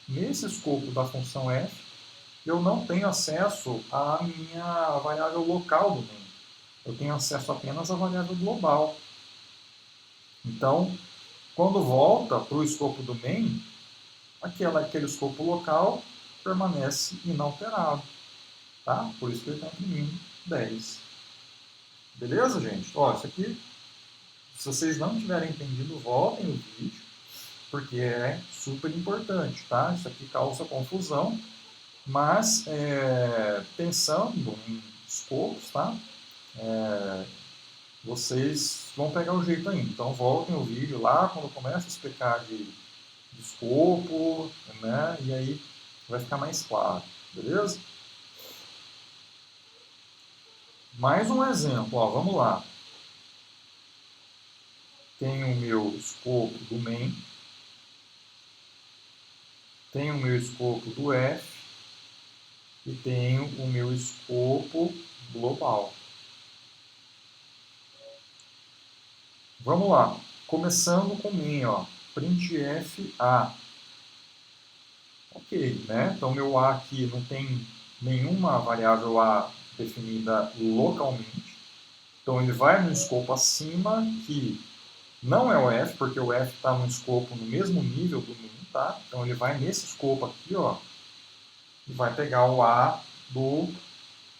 Speaker 1: nesse escopo da função f, eu não tenho acesso à minha variável local do main. Eu tenho acesso apenas à variável global. Então, quando volta para o escopo do main, aquele escopo local permanece inalterado. Tá? Por isso que ele está imprimindo 10. Beleza, gente? Ó, isso aqui, se vocês não tiverem entendido, voltem o vídeo, porque é super importante, tá? Isso aqui causa confusão, mas pensando em escopos, tá? Vocês vão pegar o jeito ainda. Então voltem o vídeo lá quando começa a explicar de escopo, né? E aí vai ficar mais claro, beleza? Mais um exemplo, ó, vamos lá. Tenho o meu escopo do main, tenho o meu escopo do f e tenho o meu escopo global. Vamos lá, começando com main, ó, printf a. Ok, né? Então meu a aqui não tem nenhuma variável a definida localmente. Então ele vai no escopo acima, que não é o f, porque o f está no escopo no mesmo nível do main, tá? Então ele vai nesse escopo aqui, ó, e vai pegar o a do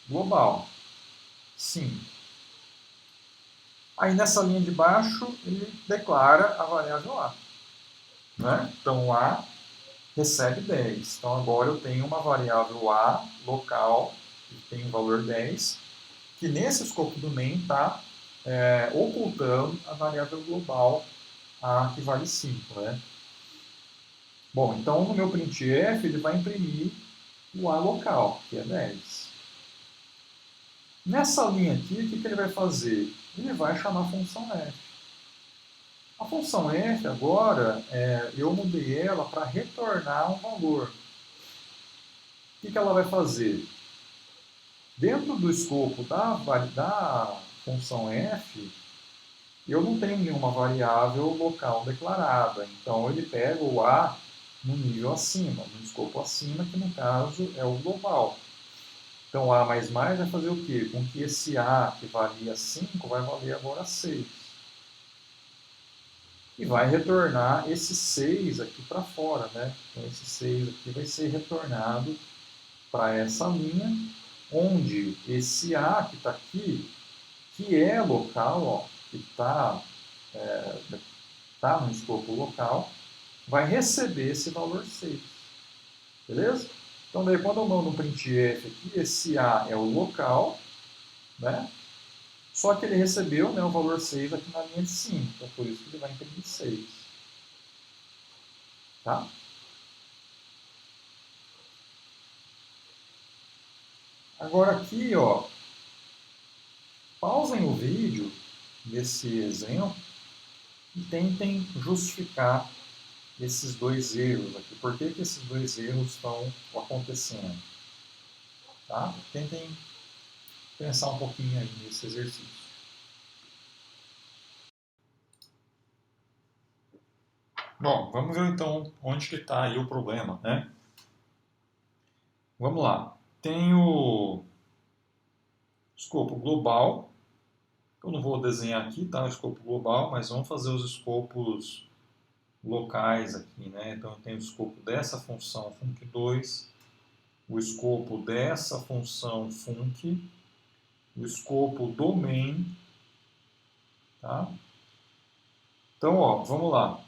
Speaker 1: global. Sim. Aí nessa linha de baixo, ele declara a variável a. Né? Então, a recebe 10. Então, agora eu tenho uma variável a local, que tem o valor 10, que nesse escopo do main está ocultando a variável global a, que vale 5. Né? Bom, então no meu printf ele vai imprimir o a local, que é 10. Nessa linha aqui, o que ele vai fazer? Ele vai chamar a função f. A função f agora, eu mudei ela para retornar um valor. O que ela vai fazer? Dentro do escopo da função f, eu não tenho nenhuma variável local declarada. Então, ele pega o a no nível acima, no escopo acima, que no caso é o global. Então, a mais vai fazer o quê? Com que esse a que valia 5 vai valer agora 6. E vai retornar esse 6 aqui para fora, né? Então, esse 6 aqui vai ser retornado para essa linha, onde esse A que está aqui, que é local, ó, que está tá no escopo local, vai receber esse valor 6. Beleza? Então, daí, quando eu mando um printf aqui, esse A é o local, né? Só que ele recebeu, né, o valor 6 aqui na linha de cima. Então, por isso que ele vai imprimir 6. Tá? Agora aqui, ó, pausem o vídeo desse exemplo e tentem justificar esses dois erros aqui. Por que esses dois erros estão acontecendo? Tá? Tentem pensar um pouquinho aí nesse exercício. Bom, vamos ver então onde que está aí o problema, né? Vamos lá. Tem o escopo global. Eu não vou desenhar aqui, tá? O escopo global, mas vamos fazer os escopos locais aqui, né? Então eu tenho o escopo dessa função func2, o escopo dessa função func, o escopo do main, tá? Então, ó, vamos lá.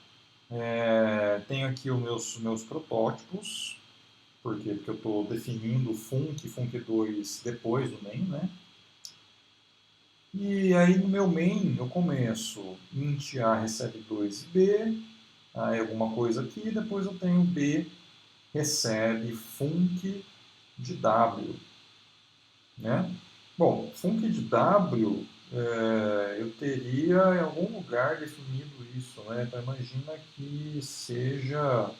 Speaker 1: Tenho aqui os meus protótipos. Por quê? Porque eu estou definindo func2 depois do main, né? E aí no meu main eu começo int A recebe 2 e B, aí alguma coisa aqui, depois eu tenho B recebe func de W, né? Bom, func de W, eu teria em algum lugar definido isso, né? Então imagina que seja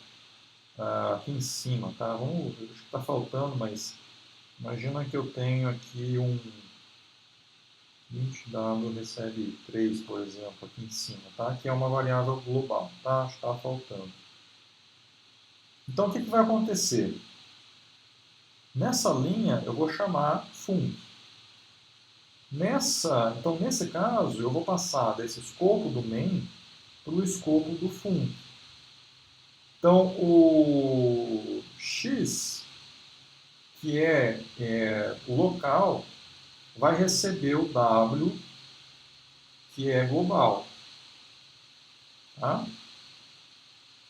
Speaker 1: aqui em cima, tá? Vamos, acho que está faltando, mas imagina que eu tenho aqui um int.w recebe 3, por exemplo, aqui em cima, tá? Que é uma variável global, tá? Acho que está faltando. Então o que vai acontecer? Nessa linha eu vou chamar func. Então, nesse caso, eu vou passar desse escopo do main para o escopo do func. Então, o x, que é o local, vai receber o w, que é global. Tá?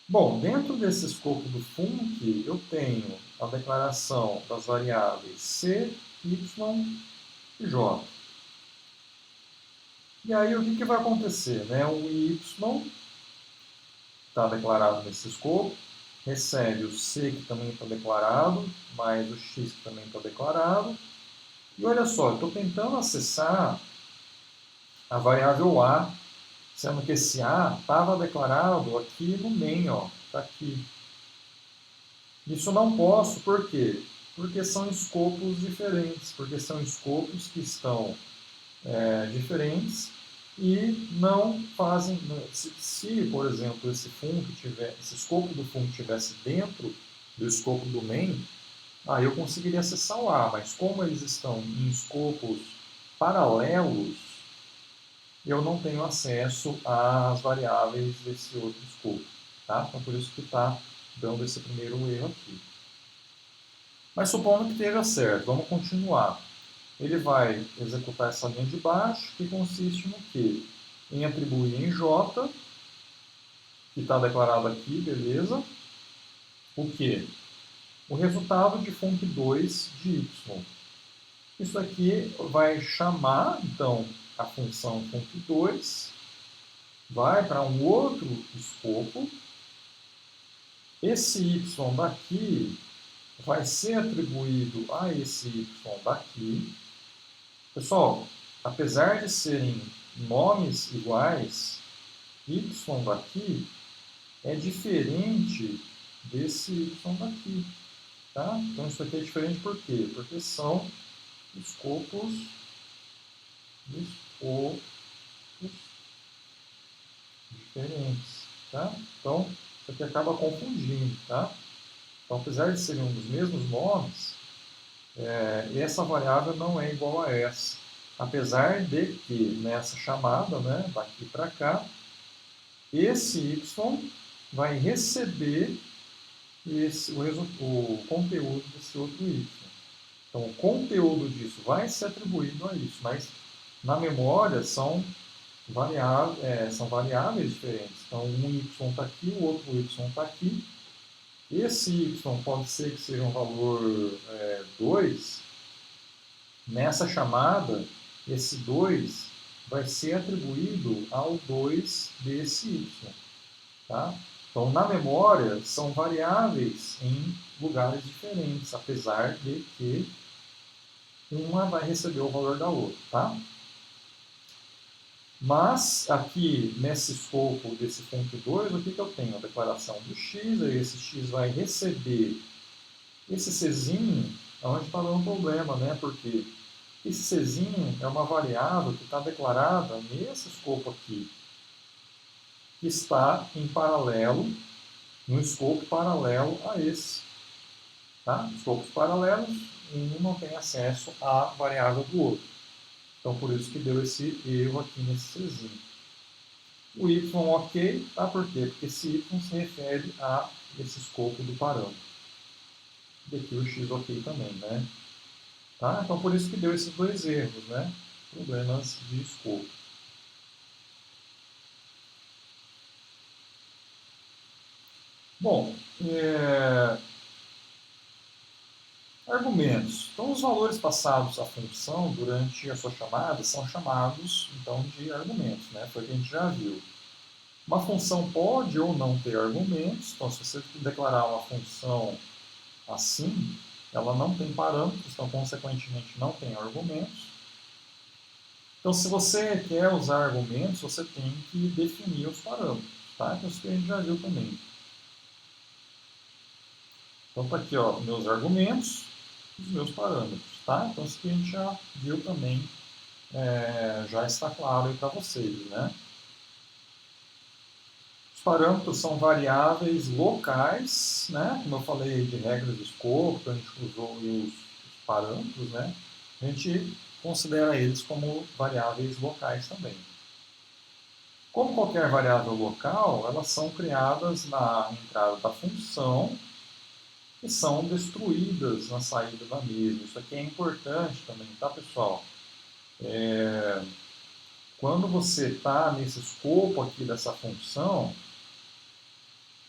Speaker 1: Bom, dentro desse escopo do func, eu tenho a declaração das variáveis c, y e j. E aí, o que vai acontecer? Né? O y está declarado nesse escopo, recebe o C que também está declarado, mais o X que também está declarado. E olha só, estou tentando acessar a variável A, sendo que esse A estava declarado aqui no main, ó, está aqui. Isso não posso, por quê? Porque são escopos diferentes, porque são escopos que estão diferentes e não fazem. Se, por exemplo, esse escopo do func estivesse dentro do escopo do main, eu conseguiria acessar o A, mas como eles estão em escopos paralelos, eu não tenho acesso às variáveis desse outro escopo. Tá? Então, por isso que está dando esse primeiro erro aqui. Mas supondo que esteja certo, vamos continuar. Ele vai executar essa linha de baixo, que consiste no quê? Em atribuir em J, que está declarado aqui, beleza, o quê? O resultado de func2 de y. Isso aqui vai chamar, então, a função func2, vai para um outro escopo. Esse y daqui vai ser atribuído a esse y daqui. Pessoal, apesar de serem nomes iguais, y daqui é diferente desse y daqui. Tá? Então isso aqui é diferente por quê? Porque são escopos diferentes. Tá? Então isso aqui acaba confundindo. Tá? Então, apesar de serem os mesmos nomes, essa variável não é igual a essa. Apesar de que nessa chamada, né, daqui para cá, esse y vai receber o conteúdo desse outro y. Então, o conteúdo disso vai ser atribuído a isso, mas na memória são variáveis diferentes. Então, um y está aqui, o outro y está aqui. Esse y pode ser que seja um valor 2. Nessa chamada, esse 2 vai ser atribuído ao 2 desse y. Tá? Então, na memória, são variáveis em lugares diferentes, apesar de que uma vai receber o valor da outra. Tá? Mas, aqui, nesse escopo desse func2, o que eu tenho? A declaração do x, aí esse x vai receber esse czinho, onde está dando problema, né? Porque esse czinho é uma variável que está declarada nesse escopo aqui. que está em paralelo, no escopo paralelo a esse. Tá? Escopos paralelos, um não tem acesso à variável do outro. Então, por isso que deu esse erro aqui nesse Czinho. O y ok, tá? Por quê? Porque esse y se refere a esse escopo do parâmetro. E aqui o x ok também, né? Tá? Então, por isso que deu esses dois erros, né? Problemas de escopo. Bom, argumentos. Então, os valores passados à função durante a sua chamada são chamados, então, de argumentos, né? Foi o que a gente já viu. Uma função pode ou não ter argumentos. Então, se você declarar uma função assim, ela não tem parâmetros, então, consequentemente, não tem argumentos. Então, se você quer usar argumentos, você tem que definir os parâmetros, tá? Então, isso que a gente já viu também. Então, está aqui, ó, meus argumentos, os meus parâmetros, tá? Então, isso que a gente já viu também, já está claro aí para vocês, né? Os parâmetros são variáveis locais, né? Como eu falei de regras de escopo, a gente usou os parâmetros, né? A gente considera eles como variáveis locais também. Como qualquer variável local, elas são criadas na entrada da função e são destruídas na saída da mesma. Isso aqui é importante também, tá, pessoal? Quando você está nesse escopo aqui dessa função,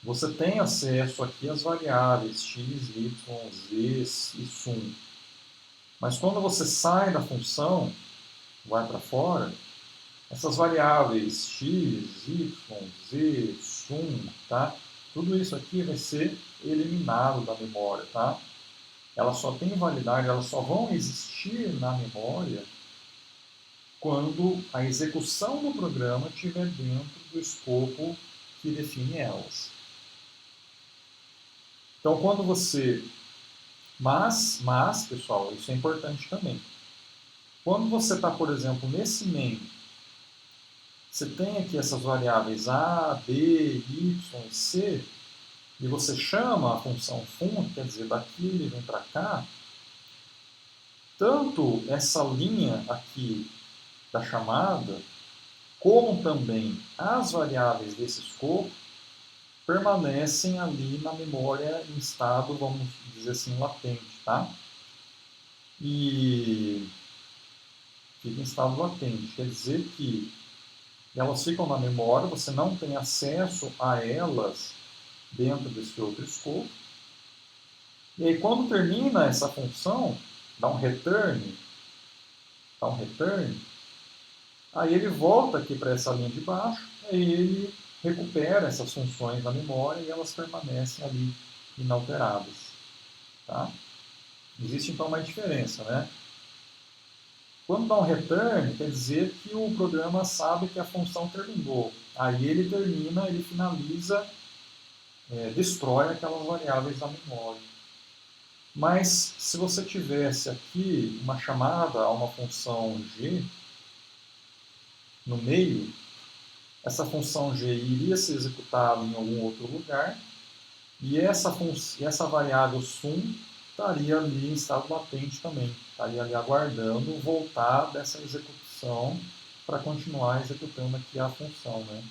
Speaker 1: você tem acesso aqui às variáveis x, y, z e sum. Mas quando você sai da função, vai para fora, essas variáveis x, y, z, sum, tá? Tudo isso aqui vai ser eliminado da memória, tá? Elas só têm validade, elas só vão existir na memória quando a execução do programa estiver dentro do escopo que define elas. Então, quando você... Mas, pessoal, isso é importante também. Quando você está, por exemplo, nesse main, você tem aqui essas variáveis a, b, y e c, e você chama a função fun, quer dizer, daqui ele vem para cá, tanto essa linha aqui da chamada, como também as variáveis desse escopo, permanecem ali na memória em estado, vamos dizer assim, latente, tá? E fica em estado latente, quer dizer que elas ficam na memória, você não tem acesso a elas dentro desse outro escopo. E aí, quando termina essa função, dá um return, aí ele volta aqui para essa linha de baixo, aí ele recupera essas funções na memória e elas permanecem ali inalteradas. Tá? Existe então uma diferença, né? Quando dá um return, quer dizer que o programa sabe que a função terminou. Aí ele termina, ele finaliza, destrói aquelas variáveis da memória. Mas se você tivesse aqui uma chamada a uma função g no meio, essa função g iria ser executada em algum outro lugar e essa variável sum estaria ali em estado latente também, estaria ali aguardando voltar dessa execução para continuar executando aqui a função, né?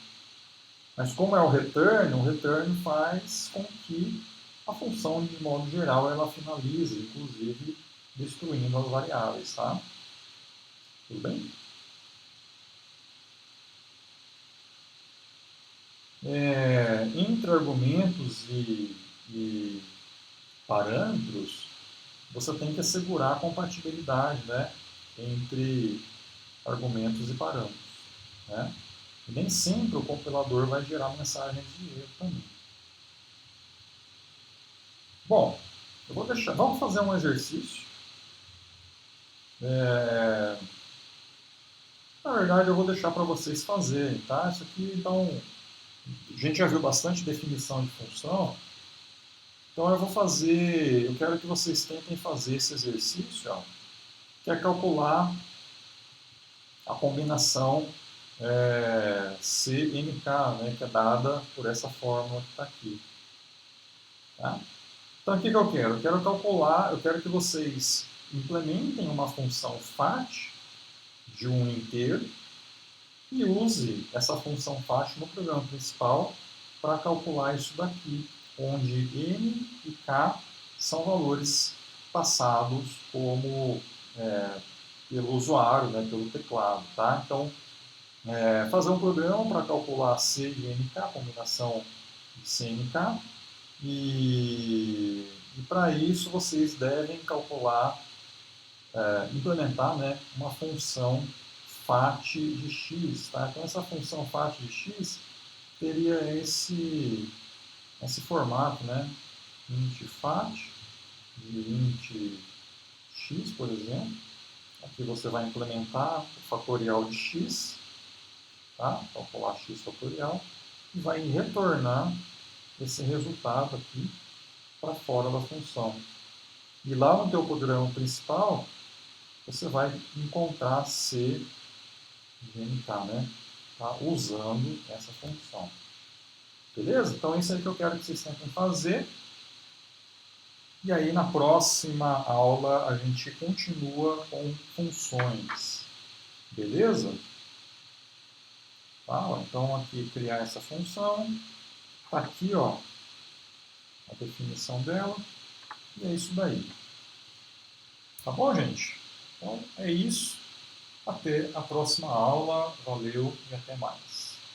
Speaker 1: Mas como é o return faz com que a função, de modo geral, ela finalize, inclusive destruindo as variáveis, tá? Tudo bem? Entre argumentos e parâmetros, você tem que assegurar a compatibilidade, né, entre argumentos e parâmetros, né? E nem sempre o compilador vai gerar mensagens de erro também. Bom, vamos fazer um exercício. Na verdade, eu vou deixar para vocês fazerem, tá? Isso aqui, então, a gente já viu bastante definição de função. Então eu quero que vocês tentem fazer esse exercício, ó, que é calcular a combinação CNK, né, que é dada por essa fórmula que está aqui. Tá? Então, o que eu quero? Eu quero calcular, eu quero que vocês implementem uma função FAT de um inteiro e use essa função FAT no programa principal para calcular isso daqui, onde N e K são valores passados como pelo usuário, né, pelo teclado. Tá? Então, fazer um programa para calcular C e NK, combinação de C e NK, e para isso vocês devem calcular, implementar, né, uma função FAT de x. Tá? Então essa função FAT de x teria esse formato, né, int FAT de int x, por exemplo. Aqui você vai implementar o fatorial de x, tá? Calcular x fatorial, e vai retornar esse resultado aqui para fora da função. E lá no teu programa principal, você vai encontrar C de NK, né? Tá? Usando essa função. Beleza? Então, isso aí que eu quero que vocês tentem fazer. E aí, na próxima aula, a gente continua com funções. Beleza? Tá? Então, aqui, criar essa função. Está aqui, ó, a definição dela. E é isso daí. Tá bom, gente? Então, é isso. Até a próxima aula. Valeu e até mais.